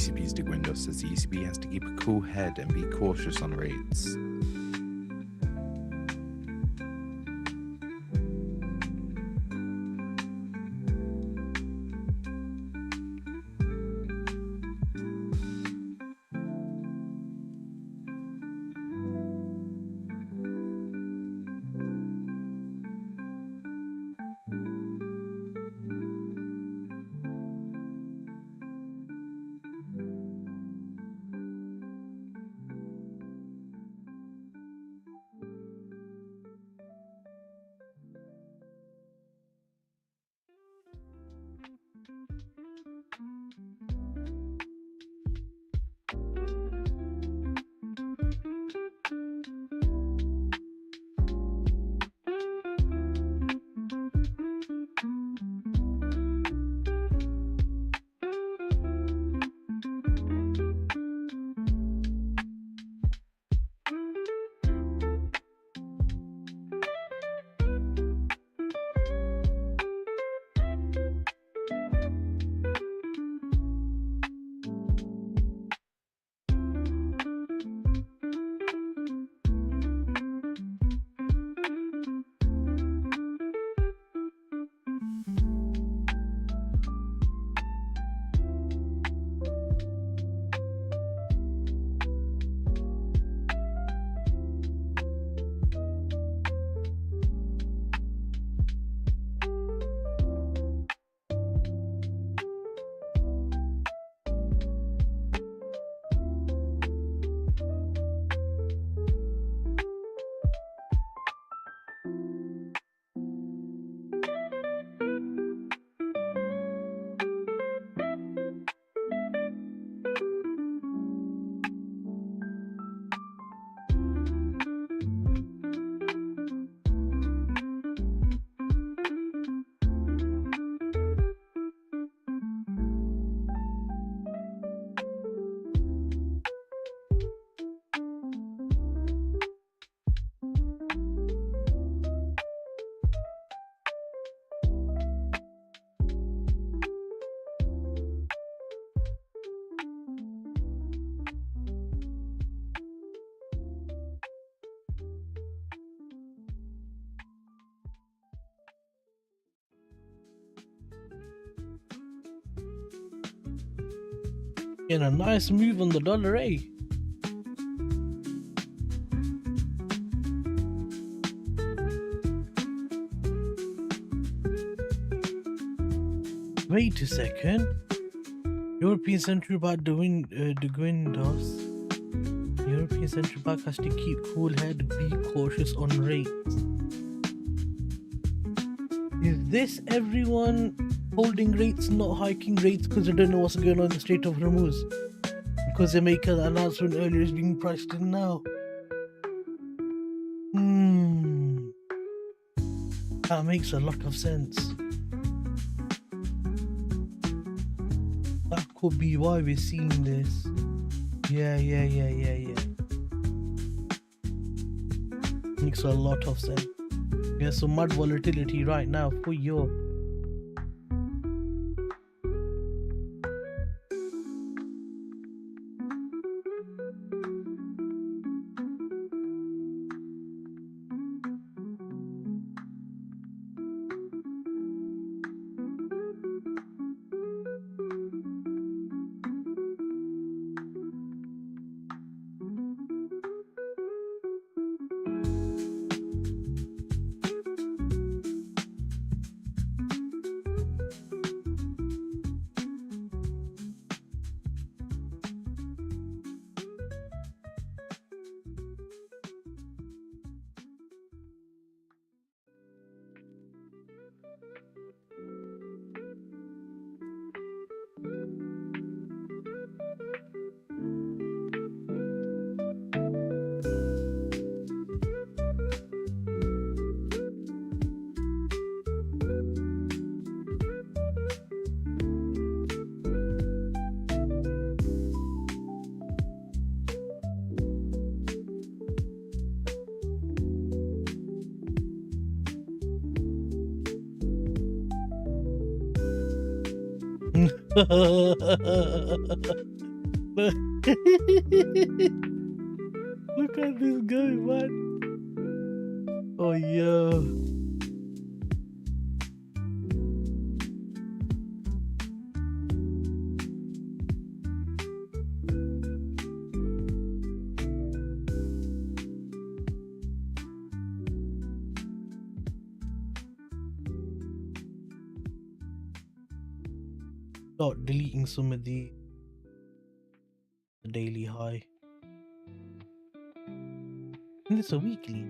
ECB's de Guindos says the ECB has to keep a cool head and be cautious on rates. In a nice move on the dollar, eh? Wait a second. European Central Bank doing the Guindos. European Central Bank has to keep cool head, be cautious on rates. Is this everyone holding rates, not hiking rates because they don't know what's going on in the Strait of Hormuz? Because they make an announcement earlier is being priced in now. That makes a lot of sense. That could be why we're seeing this. Yeah. Makes a lot of sense. There's some mad volatility right now for you. Look at this guy, man. Oh, yeah. Start deleting some of the daily high. And it's a weekly.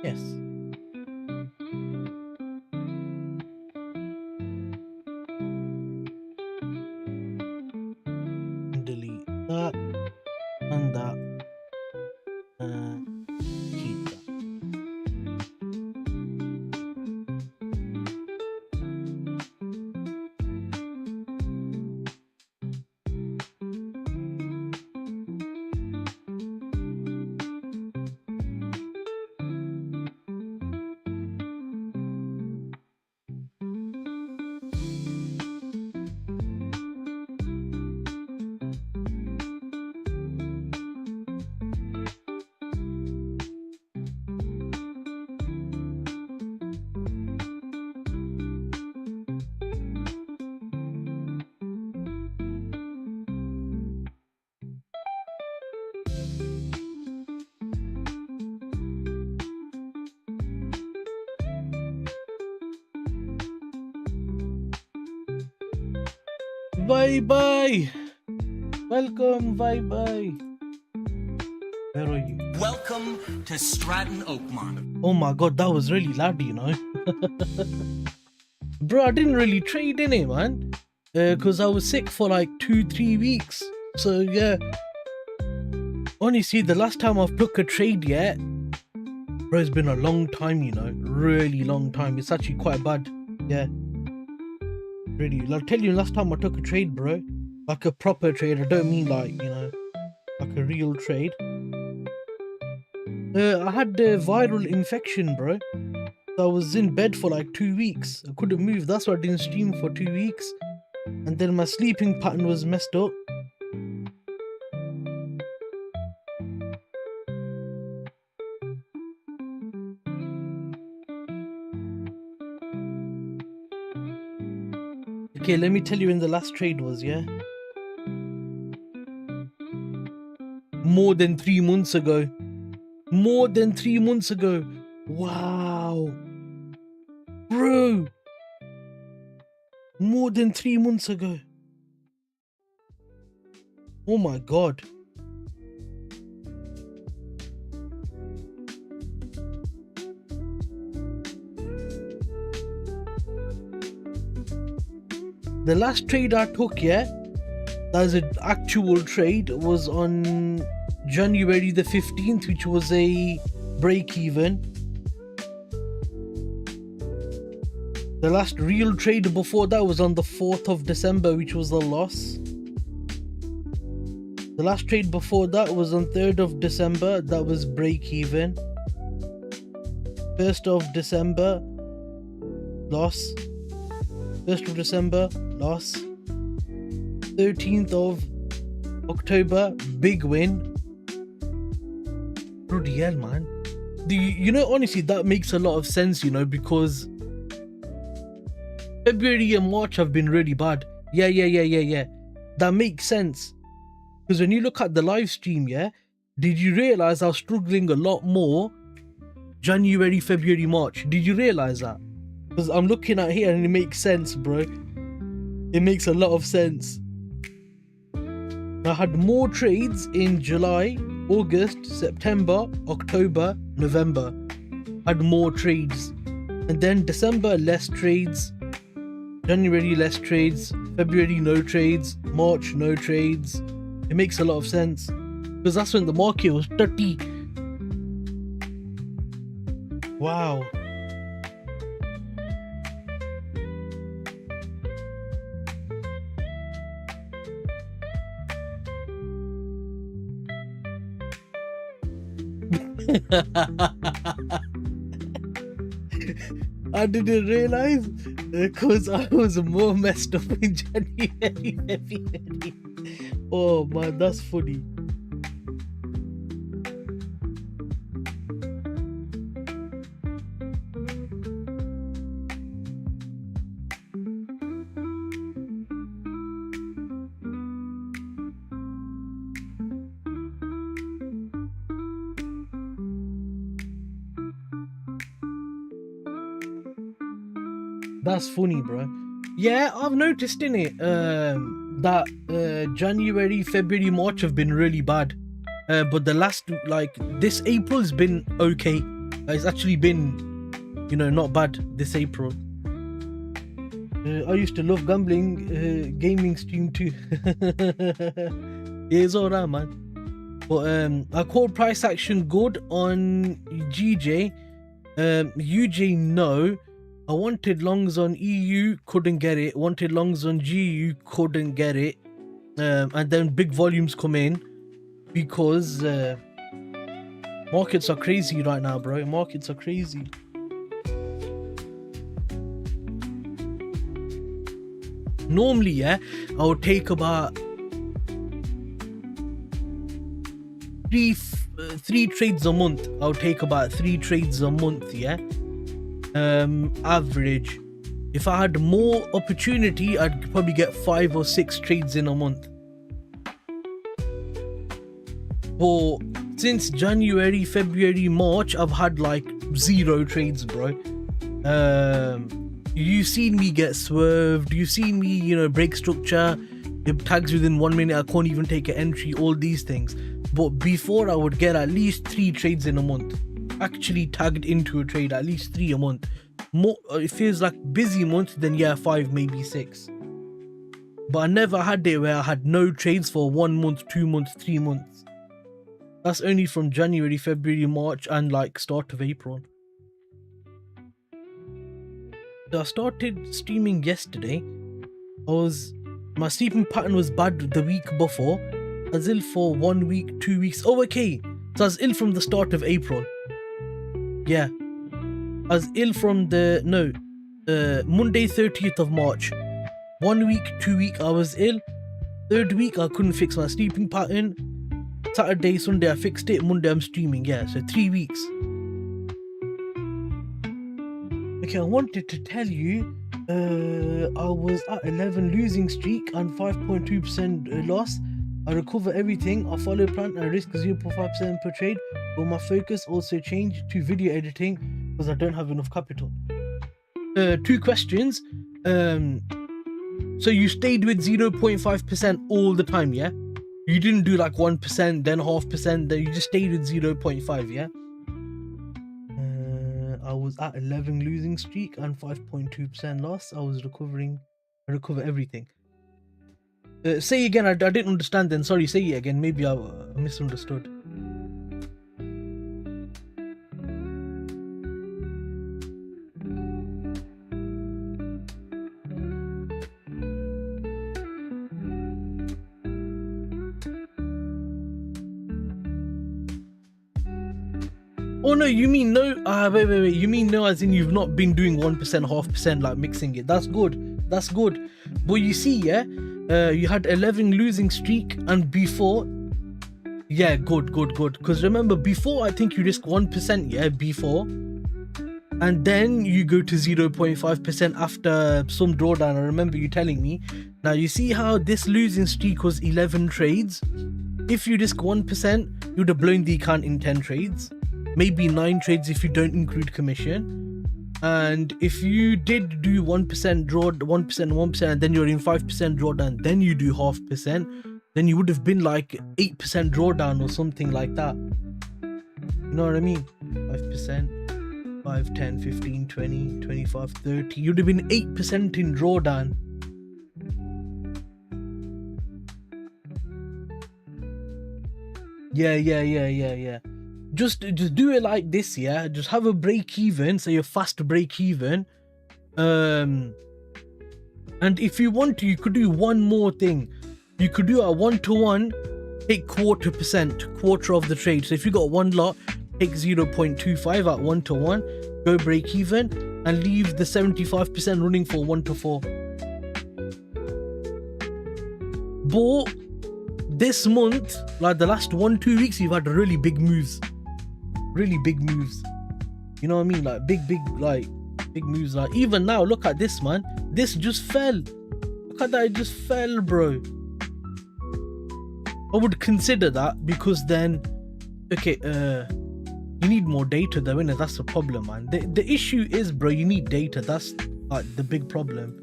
Yes. Delete that and that. Keep that. Bye bye. Welcome. Bye bye. Where are you? Welcome to Stratton Oakmont. Oh my god, that was really loud, you know. Bro, I didn't really trade in it, man. Because I was sick for like 2-3 weeks. So yeah. Honestly, the last time I've took a trade yet, bro, it's been a long time, you know. Really long time. It's actually quite bad. Yeah. Really. I'll tell you, last time I took a trade, bro. Like a proper trade. I don't mean like, you know, like a real trade. I had a viral infection, bro. I was in bed for like 2 weeks. I couldn't move. That's why I didn't stream for 2 weeks. And then my sleeping pattern was messed up. Okay, let me tell you when the last trade was, yeah? More than 3 months ago. More than 3 months ago. Wow. Bro. More than 3 months ago. Oh my god. The last trade I took, yeah, that was an actual trade, was on January the 15th, which was a break even. The last real trade before that was on the 4th of December, which was a loss. The last trade before that was on 3rd of December, that was break even. 1st of December, loss. 1st of December, loss. 13th of October, big win. Bloody hell, man. You know, honestly, that makes a lot of sense, you know, because February and March have been really bad. Yeah. That makes sense. Because when you look at the live stream, yeah, did you realize I was struggling a lot more January, February, March? Did you realize that? Because I'm looking at here and it makes sense, bro. It makes a lot of sense. I had more trades in July, August, September, October, November. I had more trades. And then December, less trades. January, less trades. February, no trades. March, no trades. It makes a lot of sense. Because that's when the market was dirty. Wow. I didn't realize because I was more messed up in January, February. Oh man, that's funny. That's funny, bro. Yeah, I've noticed in it that January, February, March have been really bad. But the last, like, this April's been okay. It's actually been, you know, not bad this April. I used to love gambling, gaming stream too. Yeah, it's alright, man. But I called price action good on GJ. UJ no. I wanted longs on EU, couldn't get it. Wanted longs on GU, couldn't get it. And then big volumes come in because markets are crazy right now, bro. Markets are crazy. Normally, yeah, I would take about three trades a month. I would take about 3 trades a month, yeah. Average. If I had more opportunity, I'd probably get 5 or 6 trades in a month. But since January, February, March, I've had like 0 trades, bro. You've seen me get swerved. You've seen me, you know, break structure. It tags within 1 minute. I can't even take an entry. All these things. But before, I would get at least 3 trades in a month. Actually tagged into a trade, at least 3 a month. More, it feels like busy month, then yeah, 5, maybe 6. But I never had it where I had no trades for 1 month, 2 months, 3 months. That's only from January, February, March, and like start of April. So I started streaming yesterday. My sleeping pattern was bad the week before. I was ill for 1 week, 2 weeks. Oh, okay. So I was ill from the start of April. Yeah, I was ill from Monday 30th of March. 1 week, 2 week I was ill. 3rd week I couldn't fix my sleeping pattern. Saturday, Sunday I fixed it. Monday I'm streaming. Yeah, so 3 weeks. Okay, I wanted to tell you I was at 11 losing streak and 5.2% loss. I recover everything. I follow plan and risk 0.5% per trade, but my focus also changed to video editing because I don't have enough capital. 2 questions. So you stayed with 0.5% all the time, yeah? You didn't do like 1%, then 0.5%, then you just stayed with 0.5, yeah? I was at 11 losing streak and 5.2% loss. I recover everything. Say again, I didn't understand then. Sorry, say it again. Maybe I misunderstood. Oh no, you mean no? Wait. You mean no as in you've not been doing 1%, 0.5%, like mixing it. That's good. That's good. But you see, yeah? You had 11 losing streak and before, yeah, good. Because remember, before I think you risk 1%, yeah, before, and then you go to 0.5% after some drawdown. I remember you telling me. Now you see how this losing streak was 11 trades. If you risk 1%, you would have blown the account in 10 trades, maybe 9 trades if you don't include commission. And if you did do 1% draw, 1%, and then you're in 5% drawdown, then you do 0.5%, then you would have been like 8% drawdown or something like that. You know what I mean? 5%, 5, 10, 15, 20, 25, 30. You'd have been 8% in drawdown. Yeah. Just do it like this, yeah. Just have a break even, so you're fast break even. And if you want to, you could do one more thing. You could do a 1-to-1, take 0.25%, quarter of the trade. So if you got one lot, take 0.25 at 1-to-1, go break even. and leave the 75% running for 1 to 4. But this month, like the last 1-2 weeks, you've had really big moves. Really big moves. You know what I mean? Like big moves. Like even now, look at this, man. This just fell. Look at that, it just fell, bro. I would consider that because then, okay, you need more data though, innit? That's the problem, man. The issue is, bro, you need data. That's like the big problem.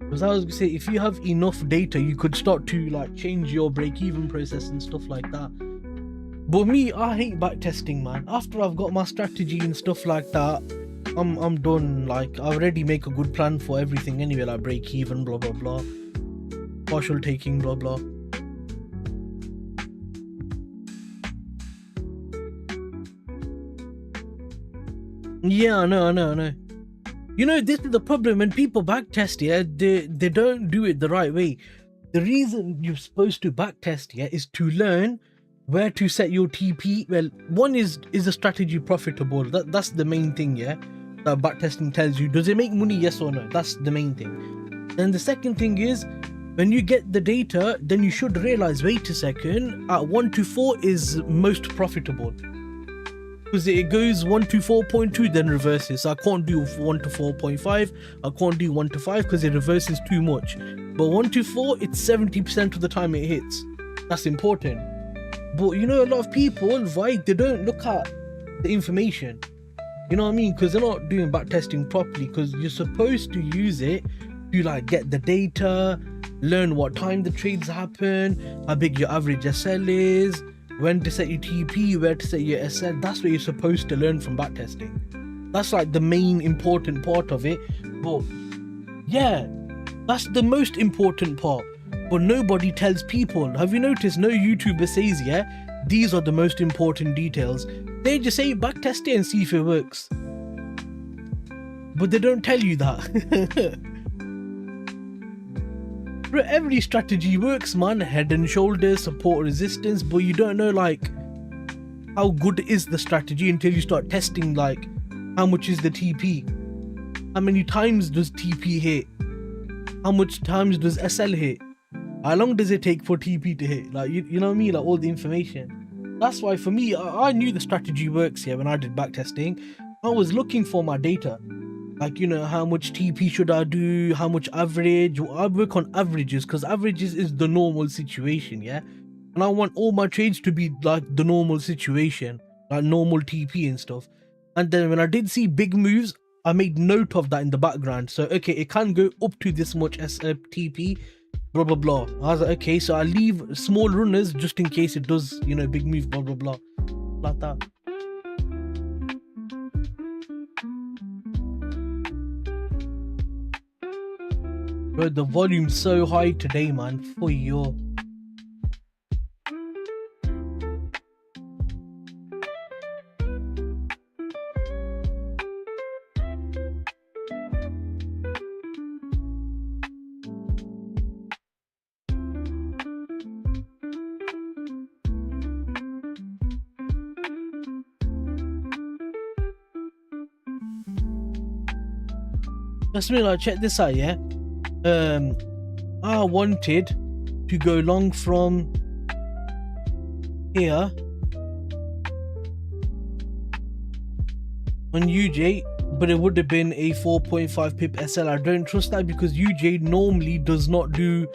Because I was gonna say, if you have enough data, you could start to like change your break-even process and stuff like that. But me, I hate backtesting, man. After I've got my strategy and stuff like that, I'm done. Like I already make a good plan for everything anyway, like break-even, blah blah blah, partial taking, blah blah. Yeah, I know. You know, this is the problem when people backtest, yeah, they don't do it the right way. The reason you're supposed to backtest, yeah, is to learn where to set your TP. Well, one is the strategy profitable? That's the main thing, yeah, that backtesting tells you. Does it make money, yes or no? That's the main thing. Then the second thing is, when you get the data, then you should realize, wait a second, at 1 to 4 is most profitable. Because it goes 1 to 4.2, then reverses. So I can't do 1 to 4.5. I can't do 1 to 5 because it reverses too much. But 1 to 4, it's 70% of the time it hits. That's important. But you know, a lot of people, right, they don't look at the information. You know what I mean? Because they're not doing backtesting properly. Because you're supposed to use it to like get the data, learn what time the trades happen, how big your average SL is, when to set your TP, where to set your SL. That's what you're supposed to learn from backtesting. That's like the main important part of it. But yeah, that's the most important part. But nobody tells people. Have you noticed no YouTuber says, yeah, these are the most important details? They just say backtest it and see if it works. But they don't tell you that. Bro, every strategy works, man. Head and shoulders, support, resistance, but you don't know like how good is the strategy until you start testing, like how much is the TP, how many times does TP hit, how much times does SL hit, how long does it take for TP to hit, like you know what I mean, like all the information. That's why for me, I knew the strategy works here. When I did backtesting, I was looking for my data. Like, you know, how much TP should I do? How much average? I work on averages because averages is the normal situation, yeah? And I want all my trades to be like the normal situation, like normal TP and stuff. And then when I did see big moves, I made note of that in the background. So, okay, it can go up to this much TP, blah, blah, blah. I was like, okay, so I leave small runners just in case it does, you know, big move, blah, blah, blah. Like that. Bro, the volume's so high today, man. For you. Just me, like, check this out, yeah. I wanted to go long from here on UJ, but it would have been a 4.5 pip SL. I don't trust that because UJ normally does not do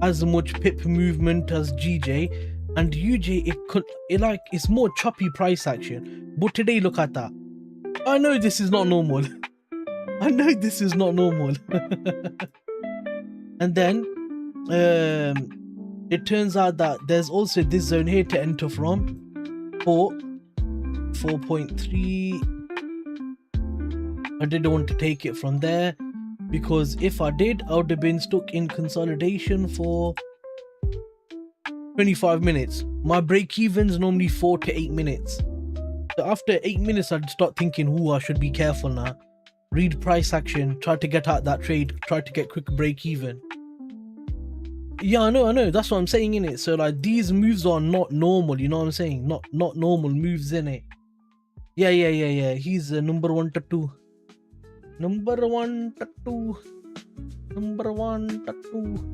as much pip movement as GJ, and UJ it's more choppy price action. But today, look at that. I know this is not normal. I know this is not normal. And then it turns out that there's also this zone here to enter from, 4.3. I didn't want to take it from there because if I did, I would have been stuck in consolidation for 25 minutes. My break even's normally 4 to 8 minutes. So after 8 minutes, I'd start thinking, I should be careful now. read price action, try to get out that trade, try to get quick break even. Yeah, I know, that's what I'm saying, innit? So like these moves are not normal, you know what I'm saying? Not normal moves, innit? Yeah, he's number 1 to 2. Number 1 to 2. Number 1 to 2.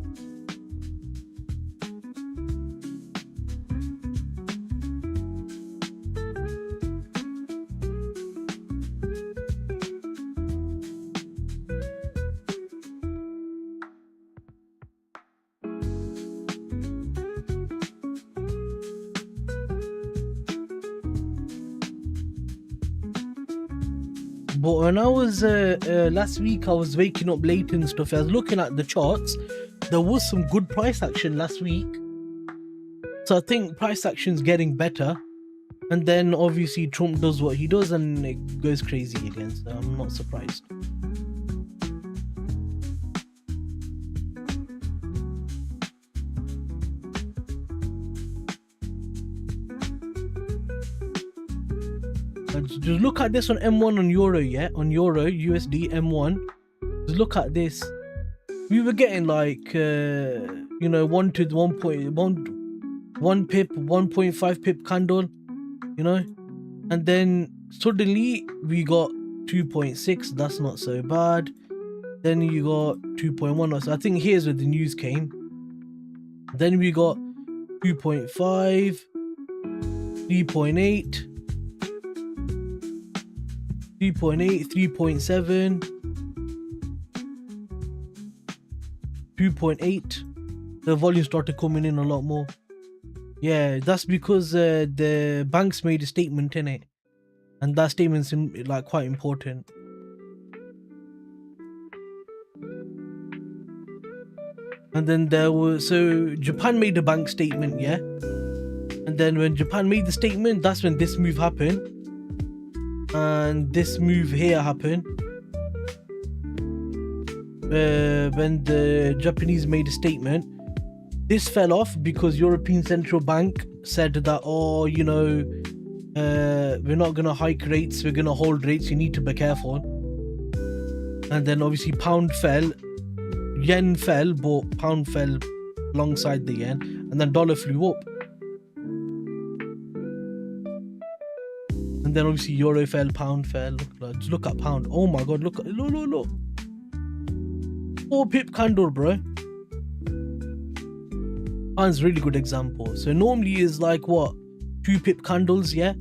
But when I was last week, I was waking up late and stuff. I was looking at the charts. There was some good price action last week, so I think price action's getting better. And then obviously Trump does what he does, and it goes crazy again. So I'm not surprised. Just look at this on M1 on Euro, yeah? On Euro, USD, M1. Just look at this. We were getting like, 1 to 1 pip, 1.5 pip candle, you know? And then suddenly we got 2.6. That's not so bad. Then you got 2.1. So I think here's where the news came. Then we got 2.5, 3.8. 3.8, 3.7, 2.8. The volume started coming in a lot more. Yeah, that's because the banks made a statement in it, and that statement's like quite important. And then so Japan made a bank statement, yeah. And then when Japan made the statement, that's when this move happened. And this move here happened when the Japanese made a statement. This fell off because European Central Bank said that, we're not going to hike rates, we're going to hold rates, you need to be careful. And then obviously pound fell, yen fell, but pound fell alongside the yen, and then dollar flew up. And then obviously euro fell, pound fell. Look at pound. Oh my god, look. 4 pip candle, bro. Pound's really good example. So normally is like what? 2 pip candles, yeah?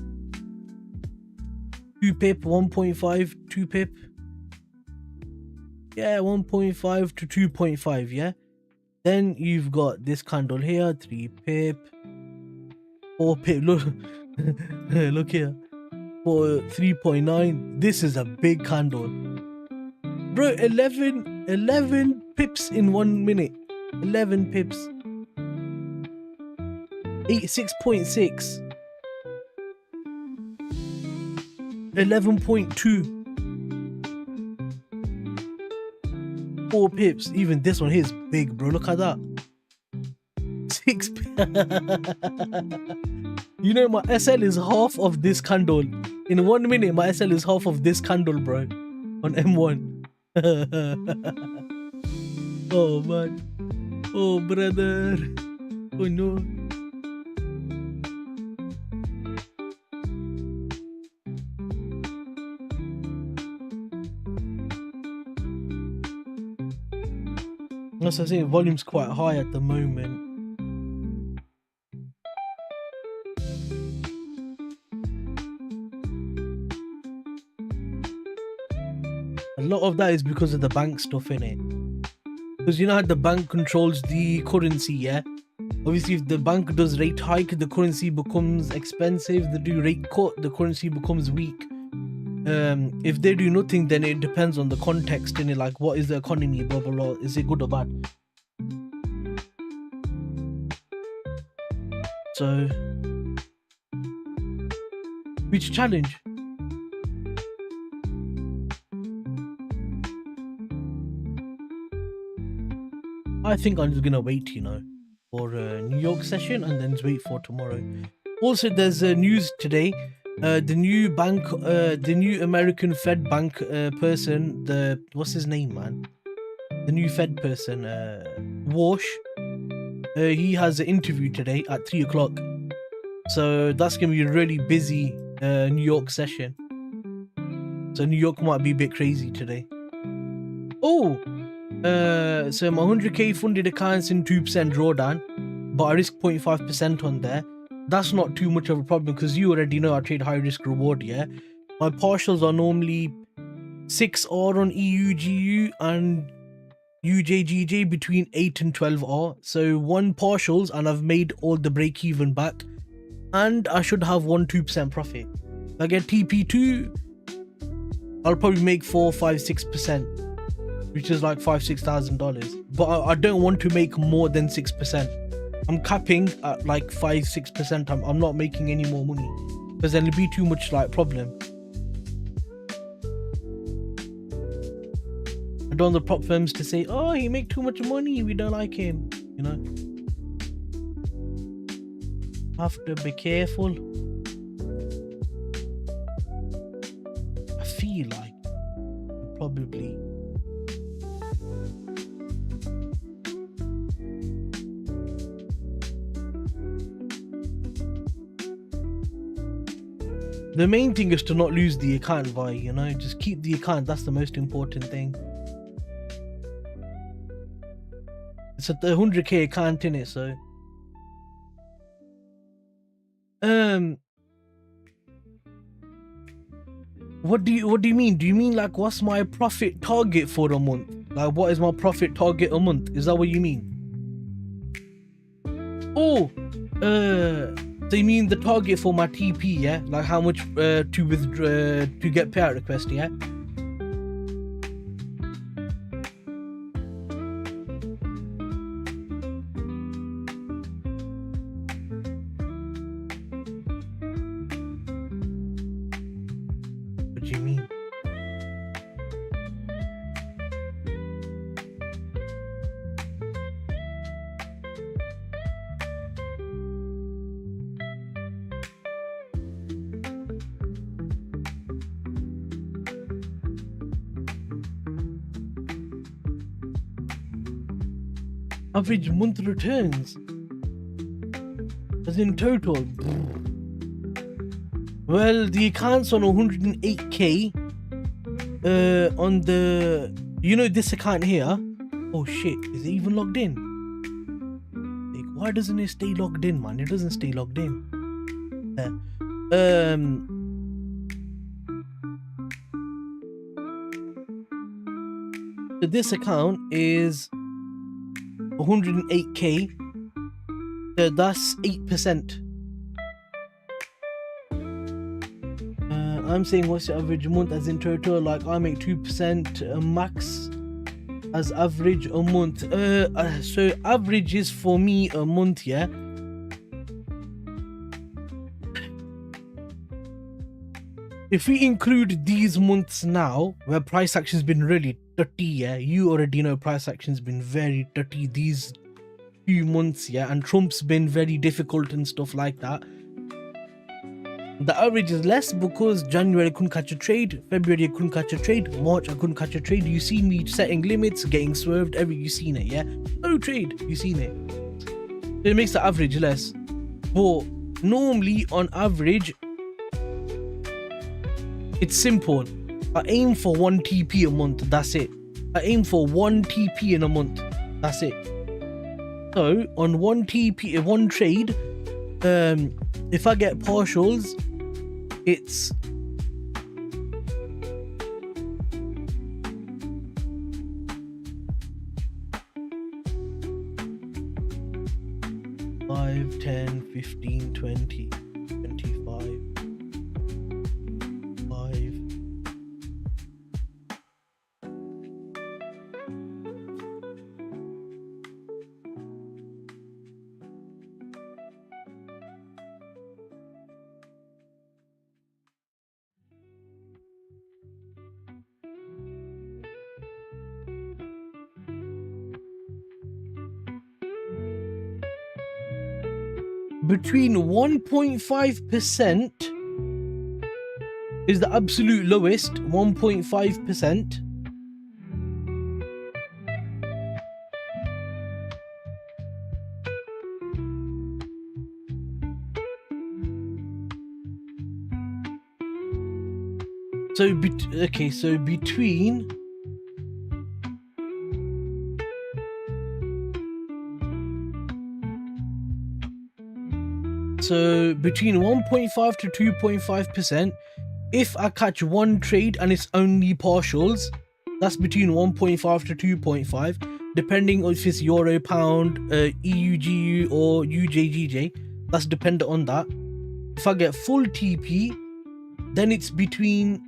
2 pip, 1.5, 2 pip. Yeah, 1.5 to 2.5, yeah? Then you've got this candle here, 3 pip. 4 pip, look. Look here. For 3.9, this is a big candle, bro. 11 pips in 1 minute. 11 pips. 6.6. 11.2. 4 pips. Even this one here is big, bro. Look at that. 6 You know, my SL is half of this candle. In 1 minute, my SL is half of this candle, bro. On M1. Oh, man. Oh, brother. Oh, no. As I say, volume's quite high at the moment. A lot of that is because of the bank stuff in it. Because you know how the bank controls the currency, yeah? Obviously, if the bank does rate hike, the currency becomes expensive. If they do rate cut, the currency becomes weak. If they do nothing, then it depends on the context in it, like what is the economy, blah blah blah. Is it good or bad? So, which challenge? I think I'm just gonna wait, for a New York session and then just wait for tomorrow. Also, there's news today. the new bank, the new American Fed bank person, what's his name, man? The new Fed person, Walsh. He has an interview today at 3 o'clock. So that's gonna be a really busy New York session. So New York might be a bit crazy today. Oh, so my 100k funded account's in 2% drawdown, but I risk 0.5% on there. That's not too much of a problem because you already know I trade high risk reward, yeah? My partials are normally 6R on EUGU and UJGJ between 8 and 12R. So 1 partials and I've made all the break even back. And I should have 2% profit. If I get TP2, I'll probably make 4, 5, 6%, which is like $5,000-6,000. But I don't want to make more than 6%. I'm capping at like 5, 6%. I'm not making any more money because then it'll be too much like problem. I don't want the prop firms to say, oh, he make too much money, we don't like him, you know. Have to be careful. I feel like probably the main thing is to not lose the account, Vi, you know, just keep the account. That's the most important thing. It's a 100k account in it, so what do you mean? Do you mean like what's my profit target for a month? Like what is my profit target a month? Is that what you mean? Oh, so you mean the target for my TP, yeah? Like how much to withdraw to get payout request, yeah? What do you mean? Average month returns as in total. Well, the account's on 108k on the, you know, this account here. Oh shit, is it even logged in? Like, why doesn't it stay logged in, man? It doesn't stay logged in. So this account is 108k, so that's 8%. I'm saying what's the average month as in total? Like I make 2% max as average a month. So average is for me a month, yeah. If we include these months now, where price action's been really dirty, yeah, you already know price action's been very dirty these few months, yeah, and Trump's been very difficult and stuff like that. The average is less because January I couldn't catch a trade, February I couldn't catch a trade, March I couldn't catch a trade. You seen me setting limits, getting swerved, you seen it, yeah? No trade, you seen it. So it makes the average less. But normally on average, it's simple. I aim for 1 TP a month, that's it. I aim for 1 TP in a month, that's it. So on 1 TP, 1 trade, if I get partials, it's $5, $10, $15, $20, $25, $5. Between 1.5% is the absolute lowest, 1.5%. So, okay, so between between 1.5 to 2.5%, if I catch one trade and it's only partials, that's between 1.5 to 2.5, depending on if it's euro, pound, EU, GU or UJGJ. That's dependent on that. If I get full TP, then it's between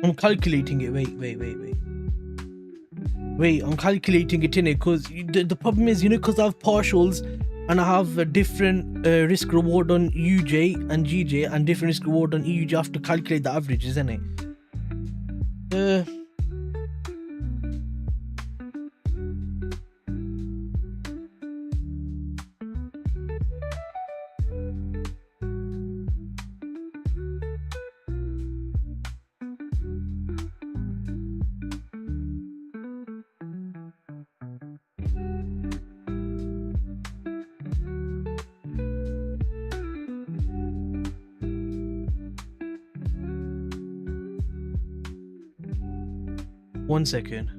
'I'm calculating it. Wait, I'm calculating it in it because the problem is, because I have partials and I have a different risk reward on UJ and GJ and different risk reward on EUJ. I have to calculate the average, isn't it? 1 second.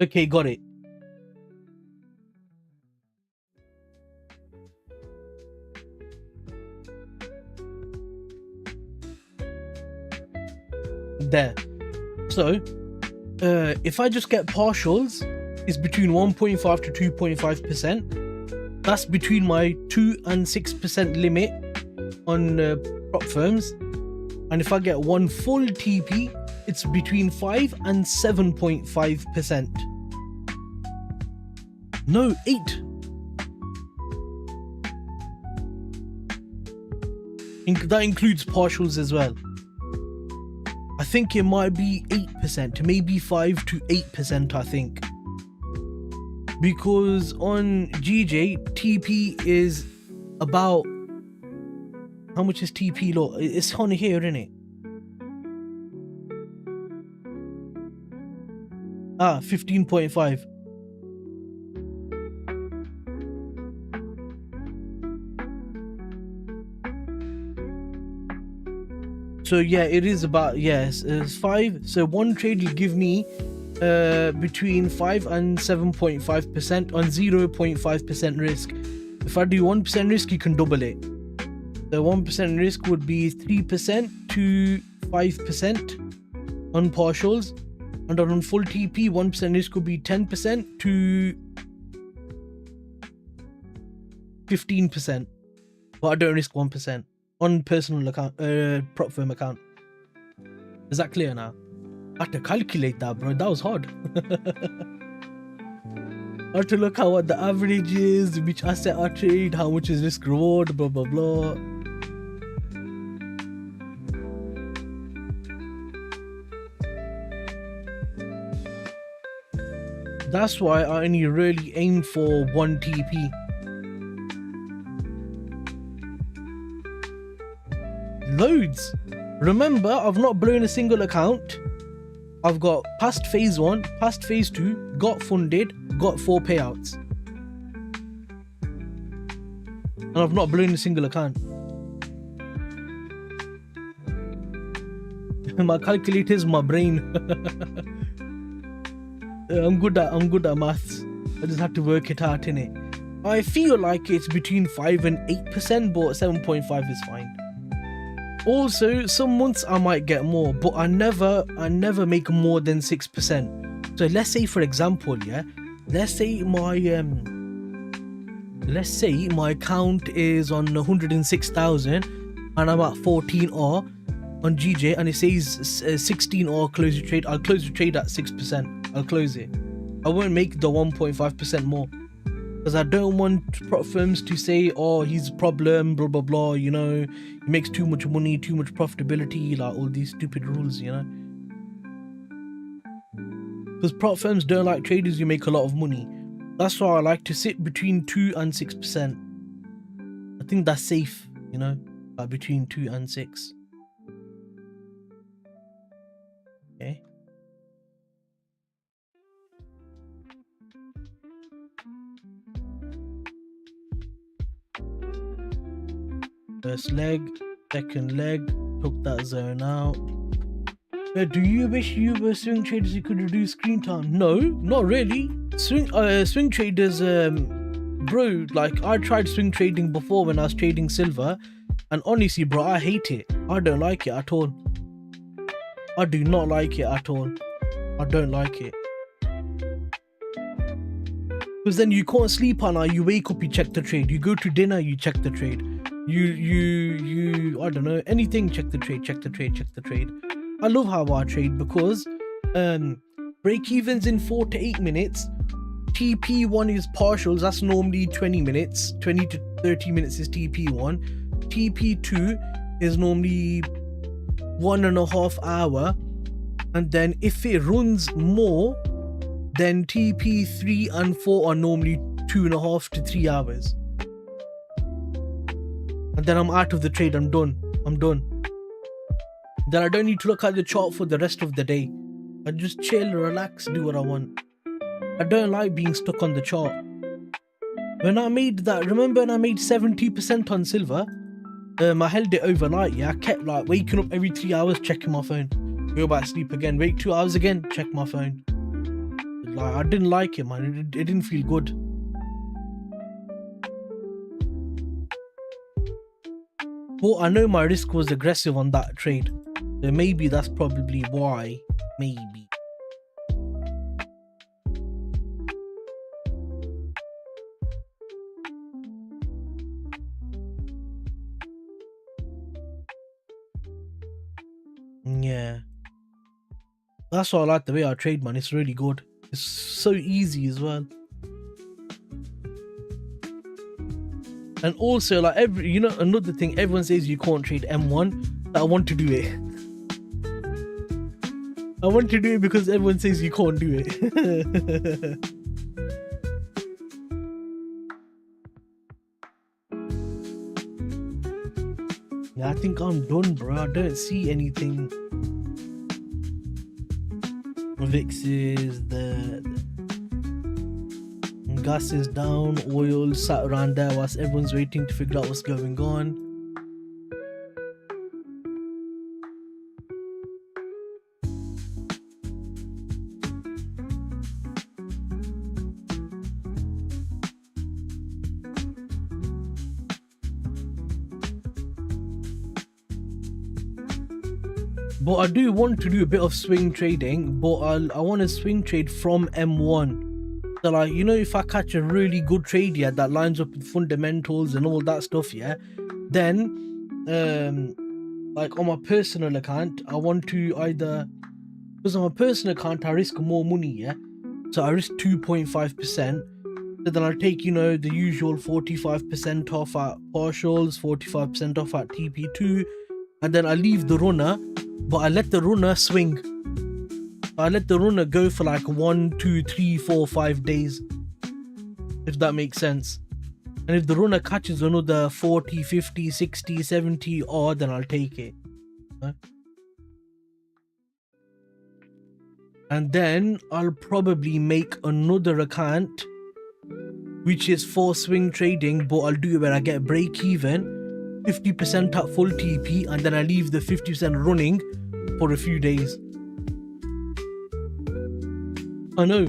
Okay, got it. There. So, if I just get partials, it's between 1.5 to 2.5%. That's between my 2 and 6% limit on prop firms. And if I get one full TP, it's between 5 and 7.5%. No, 8. That includes partials as well. I think it might be 8%, maybe 5 to 8%, I think. Because on GJ, TP is about... How much is TP low? It's on here, isn't it? 15.5. So yeah, it is about, yes, it's 5. So one trade will give me between 5 and 7.5% on 0.5% risk. If I do 1% risk, you can double it. The 1% risk would be 3% to 5% on partials, and on full TP, 1% risk would be 10% to 15%. But I don't risk 1% on personal account, prop firm account. Is that clear now? I had to calculate that, bro. That was hard. I have to look at what the average is, which asset I trade, how much is risk reward, blah blah blah. That's why I only really aim for 1 TP. Loads. Remember, I've not blown a single account. I've got past phase 1, past phase 2, got funded, got 4 payouts. And I've not blown a single account. My calculator is my brain. I'm good at maths. I just have to work it out, innit? I feel like it's between 5 and 8%, but 7.5 is fine. Also, some months I might get more, but I never make more than 6%. So let's say, for example, yeah, let's say my account is on 106,000 and I'm at 14R on GJ and it says 16R close your trade. I'll close the trade at 6%. I'll close it. I won't make the 1.5% more because I don't want prop firms to say, oh, he's a problem, blah blah blah, you know, he makes too much money, too much profitability, like all these stupid rules, you know. Because prop firms don't like traders who make a lot of money. That's why I like to sit between 2 and 6%. I think that's safe, you know, like between 2 and 6. Okay. First leg, second leg, took that zone out. Do you wish you were swing traders who could reduce screen time? No, not really. Swing traders, bro, like I tried swing trading before when I was trading silver, and honestly, bro, I hate it. I don't like it at all. I do not like it at all. I don't like it. Because then you can't sleep at night, you wake up, you check the trade. You go to dinner, you check the trade. You I don't know, anything, check the trade. I love how I trade because break evens in 4 to 8 minutes. TP1 is partials, that's normally 20 minutes. 20 to 30 minutes is TP1. TP2 is normally 1.5 hours. And then if it runs more, then TP3 and 4 are normally 2.5 to 3 hours. And then I'm out of the trade, I'm done. Then I don't need to look at the chart for the rest of the day. I just chill, relax, do what I want. I don't like being stuck on the chart. When I made that, remember when I made 70% on silver? I held it overnight, yeah. I kept like waking up every 3 hours, checking my phone. Go back to sleep again, wait 2 hours again, check my phone. Like, I didn't like it, man. It didn't feel good. But I know my risk was aggressive on that trade. So maybe that's probably why. Maybe. Yeah. That's why I like the way I trade, man. It's really good. It's so easy as well. And also, like, another thing, everyone says you can't trade M1. I want to do it. I want to do it because everyone says you can't do it. Yeah, I think I'm done, bro. I don't see anything. VIX is the gas is down, oil sat around there whilst everyone's waiting to figure out what's going on. But I do want to do a bit of swing trading, but I want to swing trade from M1. So, like, you know, if I catch a really good trade, yeah, that lines up with fundamentals and all that stuff, yeah, then like on my personal account, I want to either, because on my personal account I risk more money, yeah, so I risk 2.5%. So then I'll take, you know, the usual 45% off at partials, 45% off at TP2, and then I leave the runner, but I let the runner swing. I let the runner go for like 1, 2, 3, 4, 5 days, if that makes sense. And if the runner catches another 40, 50, 60, 70 odd, then I'll take it. And then I'll probably make another account which is for swing trading, but I'll do it where I get break even, 50% at full TP, and then I leave the 50% running for a few days. I know.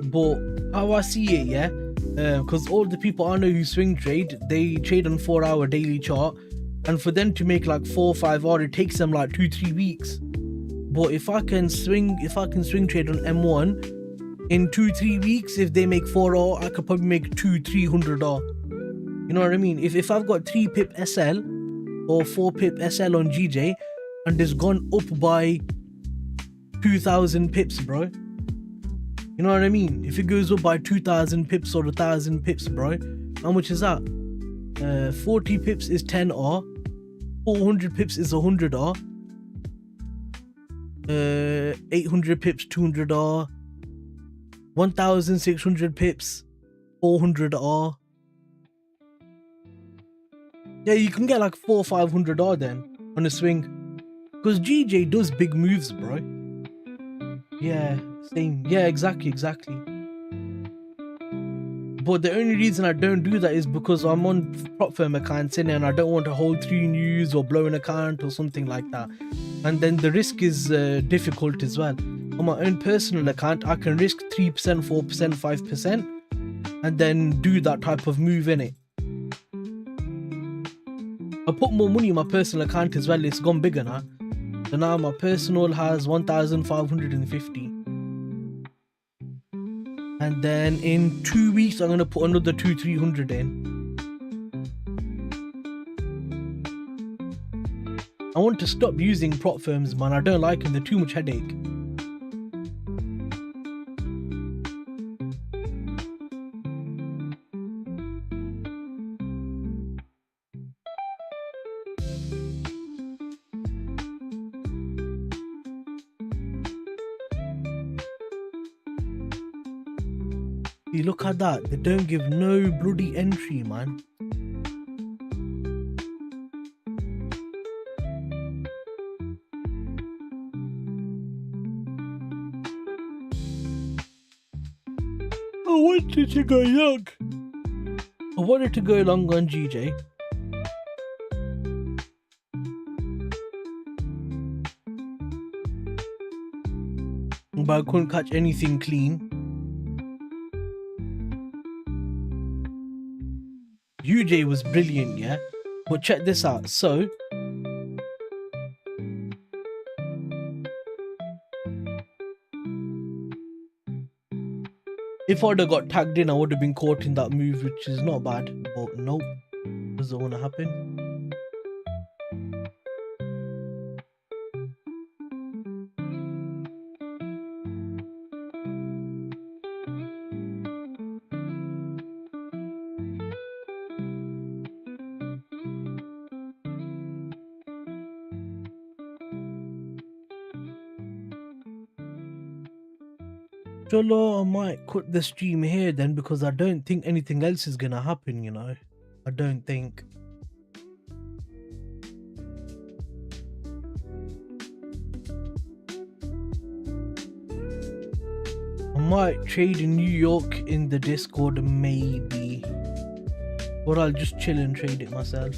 But how I see it, yeah, because all the people I know who swing trade, they trade on 4-hour daily chart, and for them to make like 4 or 5 hours, it takes them like 2-3 weeks. But if I can swing trade on M1, in 2-3 weeks, if they make 4R, I could probably make 200-300R. You know what I mean? If I've got 3 pip SL or 4 pip SL on GJ and it's gone up by 2,000 pips, bro. You know what I mean? If it goes up by 2,000 pips or 1,000 pips, bro, how much is that? 40 pips is 10R. 400 pips is 100R. 800 pips, 200R. 1,600 pips, 400R. Yeah, you can get like 400 or 500R then on a swing. Because GJ does big moves, bro. Yeah, same. Yeah, exactly. But the only reason I don't do that is because I'm on prop firm accounts in and I don't want to hold 3 news or blow an account or something like that. And then the risk is difficult as well. On my own personal account, I can risk 3%, 4%, 5% and then do that type of move in it. I put more money in my personal account as well. It's gone bigger now. So now my personal has 1,550. And then in 2 weeks, I'm going to put another 200-300 in. I want to stop using prop firms, man. I don't like them. They're too much headache. You look at that, they don't give no bloody entry, man. I wanted to go long. I wanted to go long on GJ. But I couldn't catch anything clean. UJ was brilliant, yeah? But check this out. So, if I'd have got tagged in, I would have been caught in that move, which is not bad. But nope, doesn't want to happen. Cholo, I might cut the stream here then because I don't think anything else is gonna happen, you know. I don't think. I might trade in New York in the Discord, maybe. Or I'll just chill and trade it myself.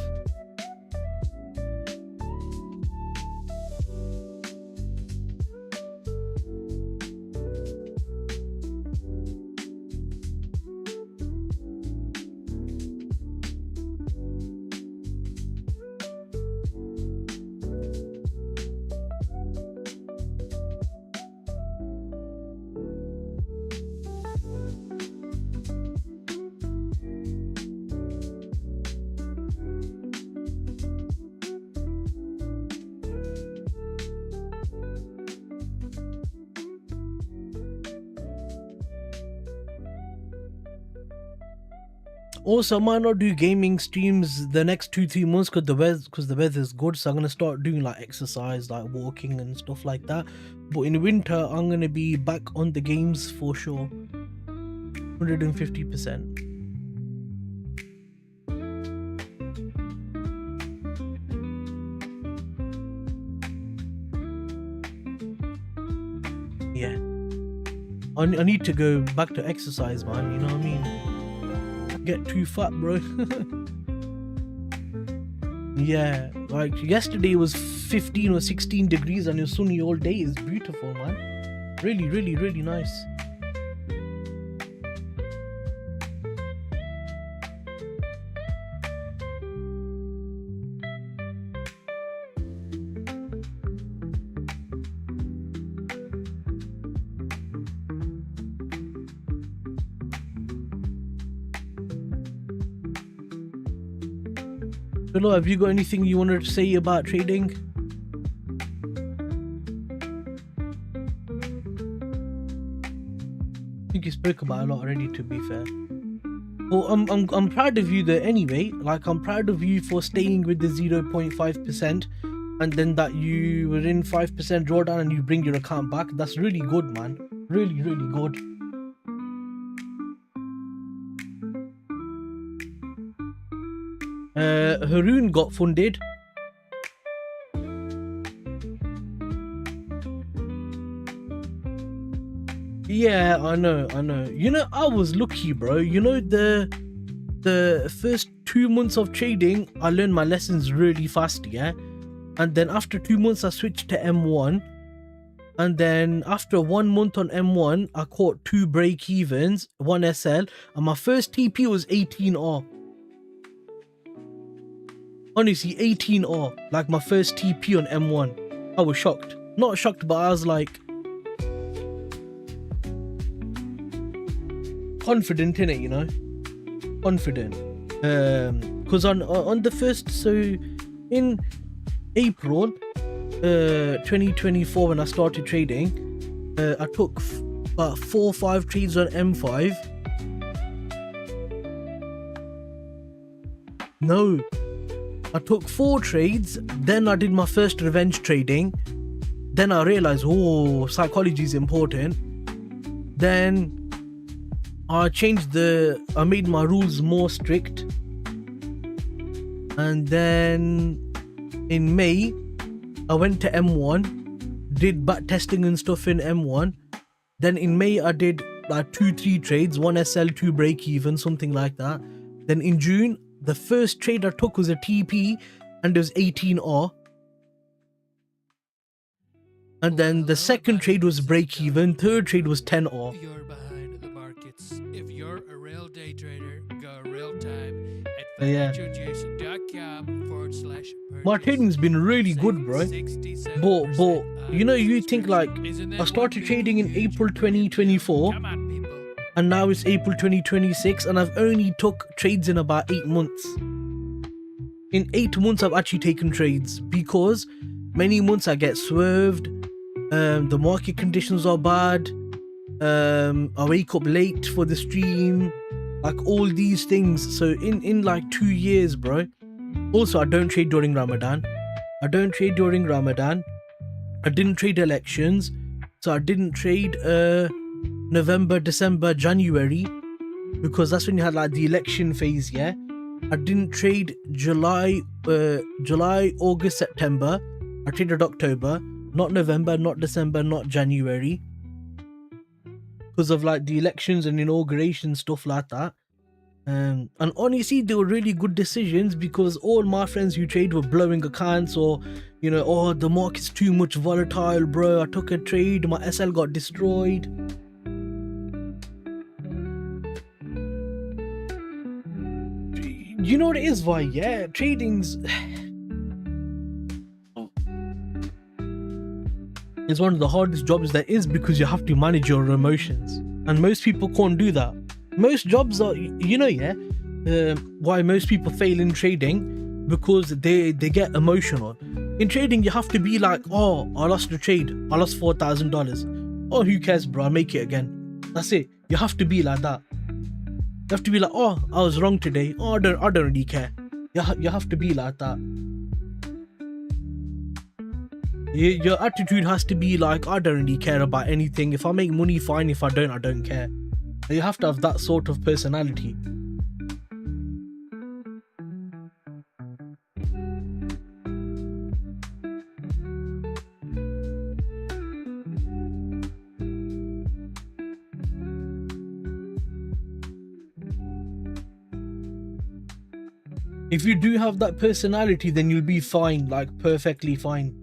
Also, I might not do gaming streams the next 2-3 months because the weather's good. So I'm gonna start doing like exercise, like walking and stuff like that. But in winter, I'm gonna be back on the games for sure, 150%. Yeah, I need to go back to exercise, man. You know what I mean? Get too fat, bro. Yeah, like yesterday was 15 or 16 degrees and it was sunny all day. It's beautiful, man. Really, really, really nice. Philo, have you got anything you wanted to say about trading? I think you spoke about a lot already, to be fair. Well, I'm proud of you there anyway. Like, I'm proud of you for staying with the 0.5%, and then that you were in 5% drawdown and you bring your account back. That's really good, man. Really, really good. Haroon got funded. Yeah, I know. You know, I was lucky, bro. You know, the first 2 months of trading, I learned my lessons really fast, yeah? And then after 2 months, I switched to M1. And then after 1 month on M1, I caught 2 break-evens, 1 SL, and my first TP was 18R. Honestly, 18R, like my first TP on M1. I was shocked. Not shocked, but I was like confident in it, you know? Confident. Because on the first, so in April 2024, when I started trading, I took about 4 or 5 trades on M5. No, I took 4 trades, then I did my first revenge trading. Then I realized, oh, psychology is important. Then I made my rules more strict. And then in May, I went to M1, did back testing and stuff in M1. Then in May, I did like 2-3 trades, 1 SL, 2 break even, something like that. Then in June, the first trade I took was a TP and it was 18R. And then the second trade was break even, third trade was 10R. You're behind the markets. If you're a real day trader, go real time at Yeah. financialjuice.com/purchase. My trading's been really good, bro. But you know, you think like I started trading in April 2024. Come on, people. And now it's April 2026 and I've only took trades in about 8 months. In 8 months I've actually taken trades because many months I get swerved, the market conditions are bad, I wake up late for the stream, like all these things. So in like 2 years, bro. Also, I don't trade during Ramadan. I didn't trade elections, so I didn't trade November, December, January, because that's when you had like the election phase, yeah? I didn't trade July, August, September. I traded October, not November, not December, not January, because of like the elections and inauguration stuff like that. And honestly, they were really good decisions because all my friends who trade were blowing accounts, or you know, oh, the market's too much volatile, bro. I took a trade, my SL got destroyed. You know what it is, why? Yeah, trading's it's one of the hardest jobs there is because you have to manage your emotions, and most people can't do that. Most jobs are, you know, yeah, why most people fail in trading, because they get emotional. In trading, you have to be like, oh, I lost the trade, I lost $4,000. Oh, who cares, bro? I'll make it again. That's it. You have to be like that. You have to be like, oh, I was wrong today. Oh, I don't really care. You have to be like that. Your attitude has to be like, I don't really care about anything. If I make money, fine. If I don't care. You have to have that sort of personality. If you do have that personality, then you'll be fine, like perfectly fine.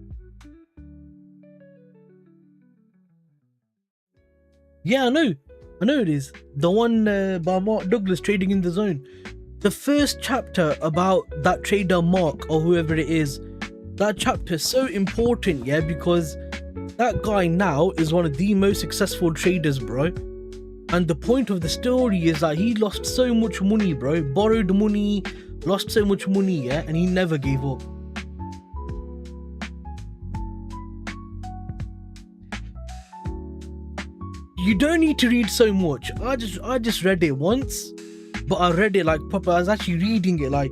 Yeah, I know it is. The one by Mark Douglas, Trading in the Zone. The first chapter about that trader Mark, or whoever it is, that chapter is so important, yeah, because that guy now is one of the most successful traders, bro. And the point of the story is that he lost so much money, bro. Borrowed money, lost so much money, yeah, and he never gave up. You don't need to read so much. I just read it once, but I read it like proper. I was actually reading it like,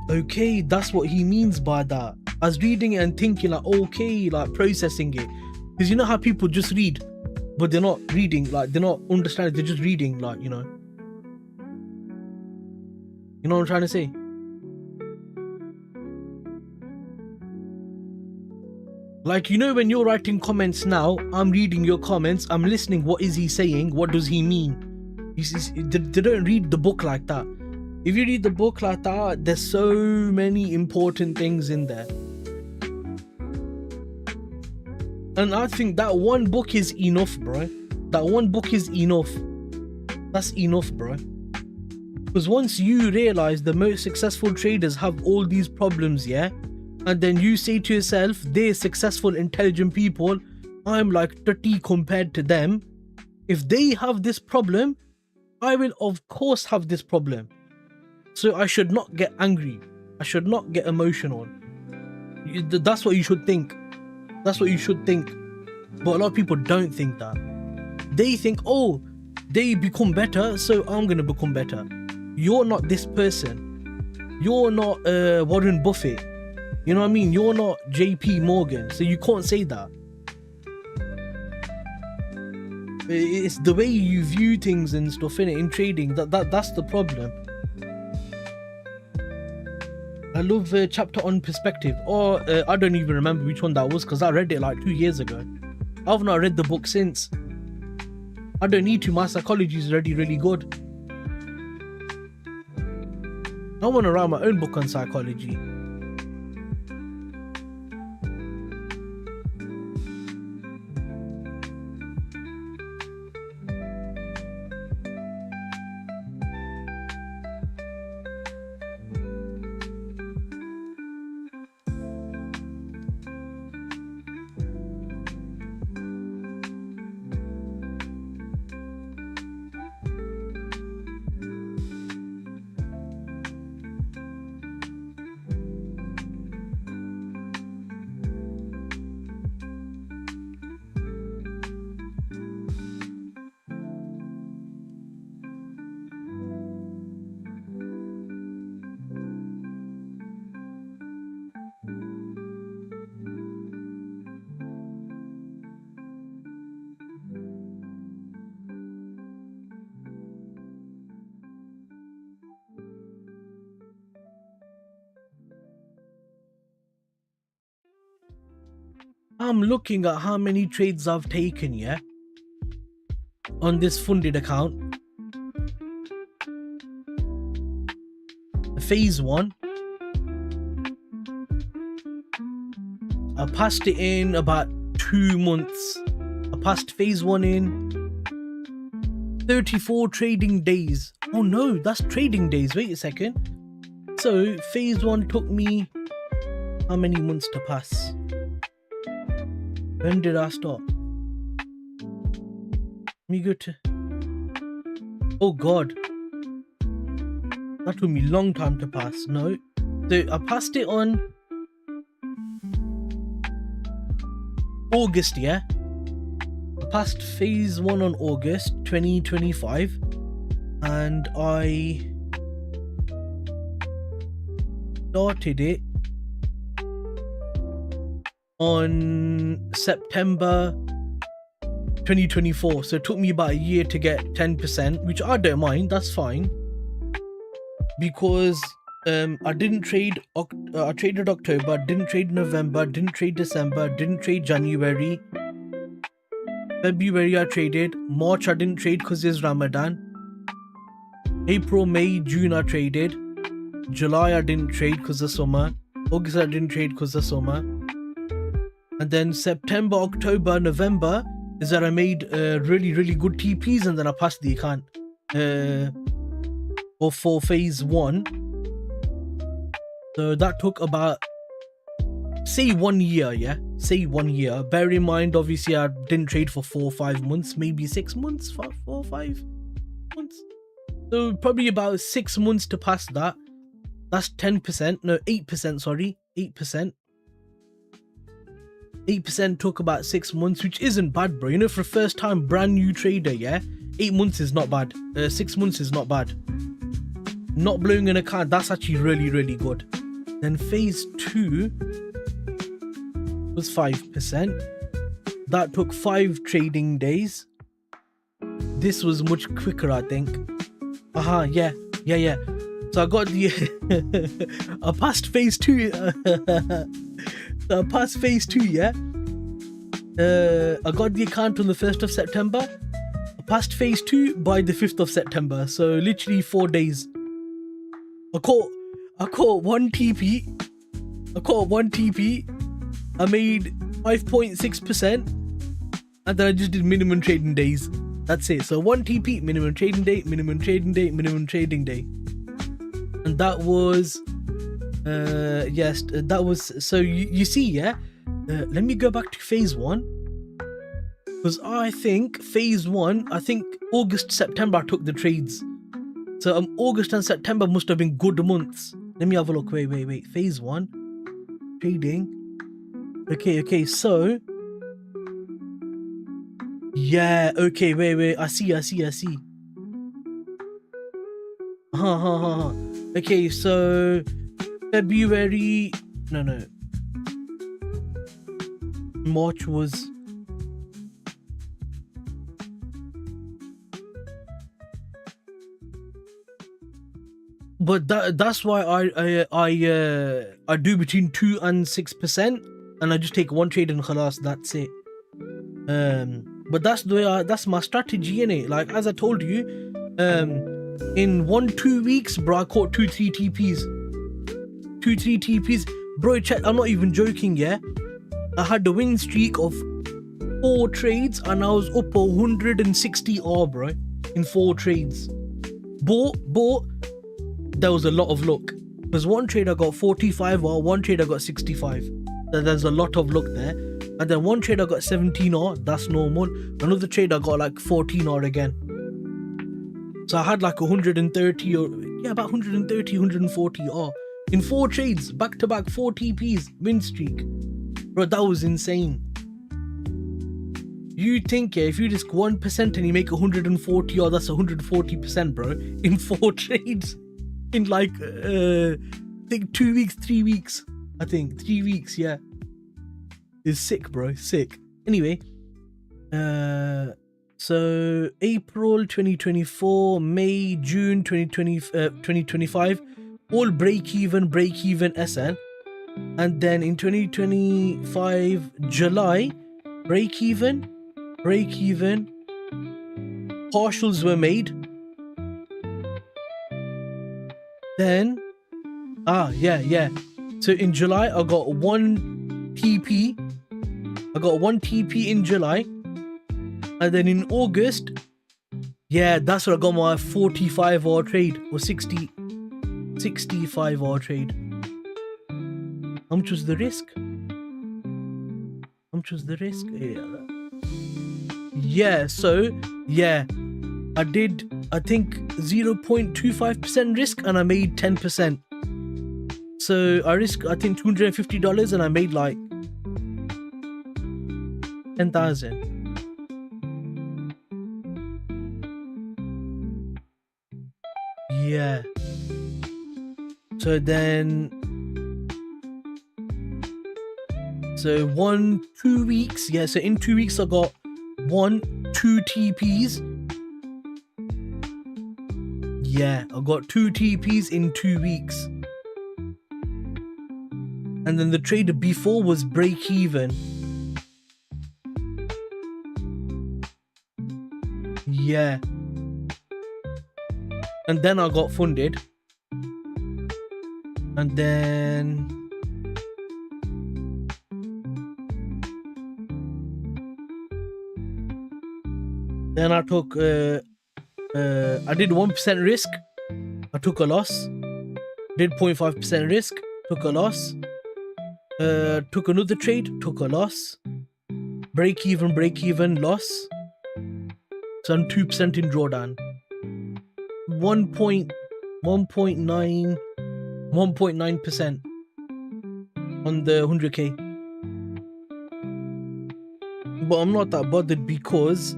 okay, that's what he means by that. I was reading it and thinking like, okay, like processing it. Because you know how people just read, but they're not reading, like they're not understanding, they're just reading, like, you know. You know what I'm trying to say? Like, you know, when you're writing comments now, I'm reading your comments, I'm listening, what is he saying? What does he mean? They don't read the book like that. If you read the book like that, there's so many important things in there. And I think that one book is enough, bro. That one book is enough. That's enough, bro. Because once you realize the most successful traders have all these problems, yeah? And then you say to yourself, they're successful, intelligent people, I'm like 30 compared to them. If they have this problem, I will of course have this problem. So I should not get angry. I should not get emotional. That's what you should think. That's what you should think. But a lot of people don't think that. They think, oh, they become better, so I'm going to become better. You're not this person. You're not Warren Buffett. You know what I mean? You're not JP Morgan, so you can't say that. It's the way you view things and stuff in trading. That's the problem. I love a chapter on perspective. Or I don't even remember which one that was because I read it like 2 years ago. I've not read the book since. I don't need to. My psychology is already really good. I want to write my own book on psychology. I'm looking at how many trades I've taken, yeah, on this funded account. Phase 1. I passed it in about 2 months. I passed phase 1 in 34 trading days. Oh no, that's trading days. Wait a second. So phase 1 took me how many months to pass? When did I start? Let me go to... Oh god. That took me a long time to pass. No. So I passed it on August, yeah? I passed phase 1 on August 2025. And I started it on September 2024. So it took me about a year to get 10%, which I don't mind. That's fine. Because I didn't trade, I traded October, didn't trade November, didn't trade December, didn't trade January. February I traded. March I didn't trade because it's Ramadan. April, May, June I traded. July I didn't trade because of summer. August I didn't trade because of summer. And then September, October, November is that I made really, really good TPs and then I passed the account for phase 1. So that took about, say, 1 year, yeah? say 1 year. Bear in mind, obviously, I didn't trade for 4 or 5 months, maybe 6 months, 4 or 5 months. So probably about 6 months to pass that. That's 10%, no, 8%, sorry, 8%. 8% took about 6 months, which isn't bad, bro. You know, for a first time brand new trader, yeah, 8 months is not bad. 6 months is not bad. Not blowing an account, that's actually really, really good. Then phase 2 was 5%. That took 5 trading days. This was much quicker, I think. Yeah. So I got the I passed phase 2. So I passed phase 2, yeah. I got the account on the 1st of September. I passed phase 2 by the 5th of September. So literally 4 days. I caught 1 TP. I made 5.6%. And then I just did minimum trading days. That's it. So 1 TP, minimum trading day, minimum trading day, minimum trading day. And that was yes, that was, so you see, yeah. Let me go back to phase 1, because I think phase 1, I think August, September I took the trades. So August and September must have been good months. Let me have a look. Wait. Phase 1 trading. Okay, so yeah, okay, wait, I see. Okay, so February, no, March was, but that's why I do between 2 and 6%, and I just take 1 trade and khalas, that's it. But that's the way that's my strategy, innit? Like, as I told you, in 1-2 weeks, bro, I caught 2-3 TPs. 2-3 TPs. Bro, check, I'm not even joking, yeah? I had a win streak of 4 trades and I was up 160 R, bro, in 4 trades. But there was a lot of luck. There's 1 trade I got 45 R, 1 trade I got 65. There's a lot of luck there. And then 1 trade I got 17 R, that's normal. Another trade I got like 14 R again. So I had like 130 or, yeah, about 130, 140 R. In 4 trades, back to back, 4 TPs, win streak. Bro, that was insane. You think, yeah, if you risk 1% and you make 140 R, that's 140%, bro. In 4 trades. In like, I think 2 weeks, 3 weeks. I think 3 weeks, yeah. It's sick, bro, sick. Anyway, so April 2024, May, June 2025, all break even SN. And then in 2025, July, break even, partials were made. Then, yeah. So in July, I got 1 TP. I got 1 TP in July. And then in August, yeah, that's where I got my 45 hour trade, or 65 hour trade. How much was the risk? Yeah, so, yeah, I did, I think, 0.25% risk and I made 10%. So I risked, I think, $250 and I made like 10,000. Yeah. So then, so 2 weeks. Yeah. So in 2 weeks, I got 2 TPs. Yeah, I got 2 TPs in 2 weeks. And then the trade before was break even. Yeah. And then I got funded. And then I took I did 1% risk. I took a loss. Did 0.5% risk, took a loss. Took another trade, took a loss. Break even, loss. So I'm 2% in drawdown. 1.9% on the 100k. But I'm not that bothered because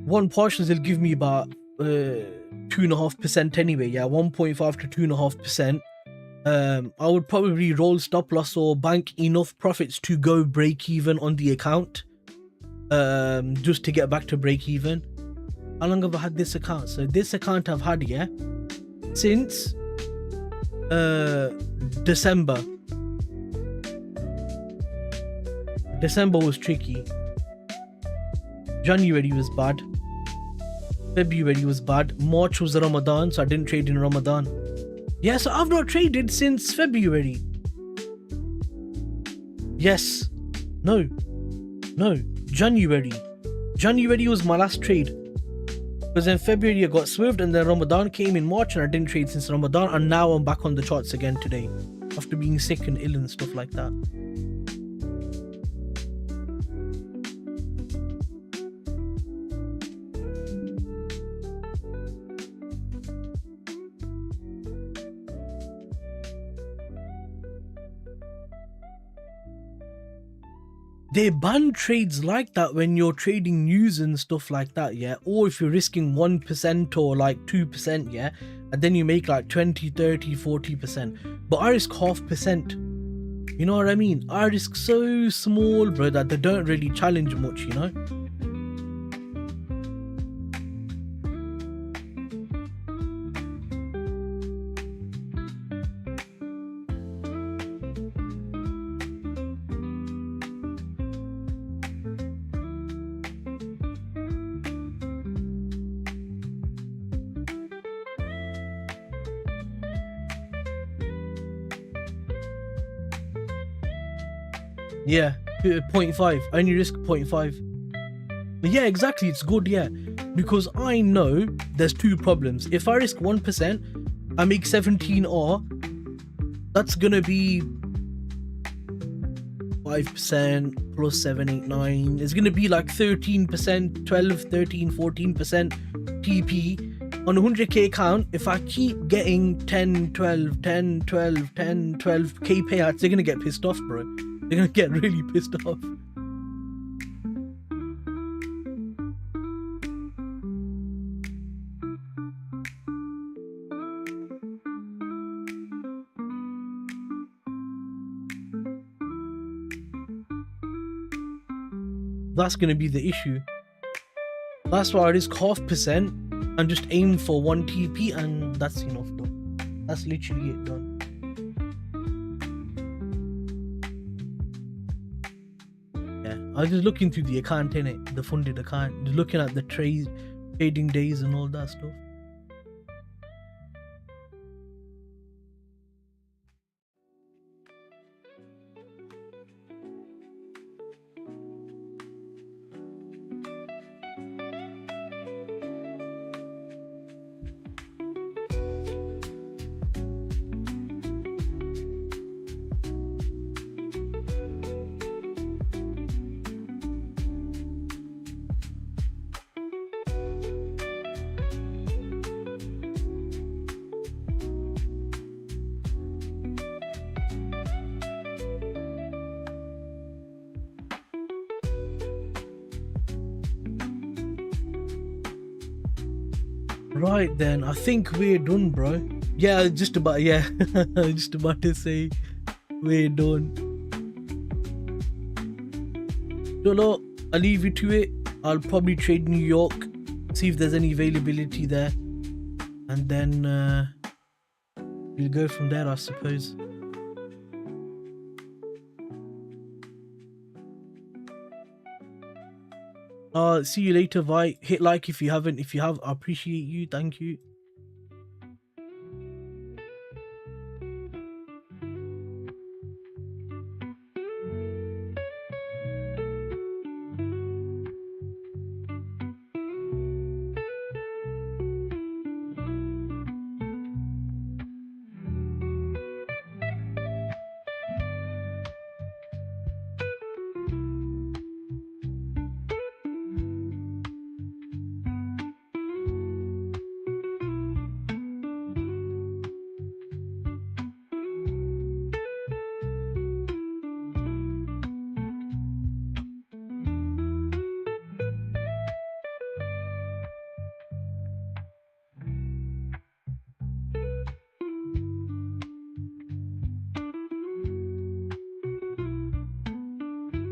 one partials will give me about 2.5% anyway. Yeah, 1.5 to 2.5%. I would probably roll stop loss or bank enough profits to go break even on the account, just to get back to break even. How long have I had this account? So this account I've had, yeah, since December. December was tricky. January was bad. February was bad. March was Ramadan, so I didn't trade in Ramadan. Yeah, so I've not traded since February. Yes. No. January. January was my last trade. Because in February I got swerved and then Ramadan came in March and I didn't trade since Ramadan, and now I'm back on the charts again today after being sick and ill and stuff like that. They ban trades like that when you're trading news and stuff like that, yeah, or if you're risking 1% or like 2%, yeah, and then you make like 20, 30, 40%, but I risk 0.5%. You know what I mean? I risk so small, bro, that they don't really challenge much, you know. Yeah, 0.5. I only risk 0.5. But yeah, exactly. It's good, yeah. Because I know there's two problems. If I risk 1%, I make 17R. That's gonna be 5% plus 7, 8, 9. It's gonna be like 13%, 12, 13, 14% TP. On a 100k account, if I keep getting 10, 12, 10, 12, 10, 12k payouts, they're gonna get pissed off, bro. They're gonna get really pissed off. That's gonna be the issue. That's why I risk 0.5% and just aim for 1 TP, and that's enough though. That's literally it done. I was just looking through the account, innit? The funded account. Just looking at the trading days and all that stuff. Right then, I think we're done, bro. Yeah, just about, yeah. Just about to say we're done. Cholo, I'll leave you to it. I'll probably trade New York, see if there's any availability there, and then we'll go from there, I suppose. See you later, Vi. Hit like if you haven't. If you have, I appreciate you. Thank you.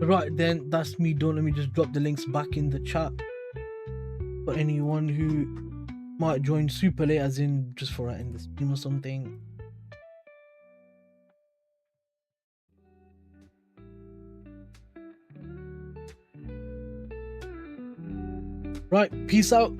Right then, that's me done. Let me just drop the links back in the chat for anyone who might join super late, as in just for in the stream or something. Right, peace out.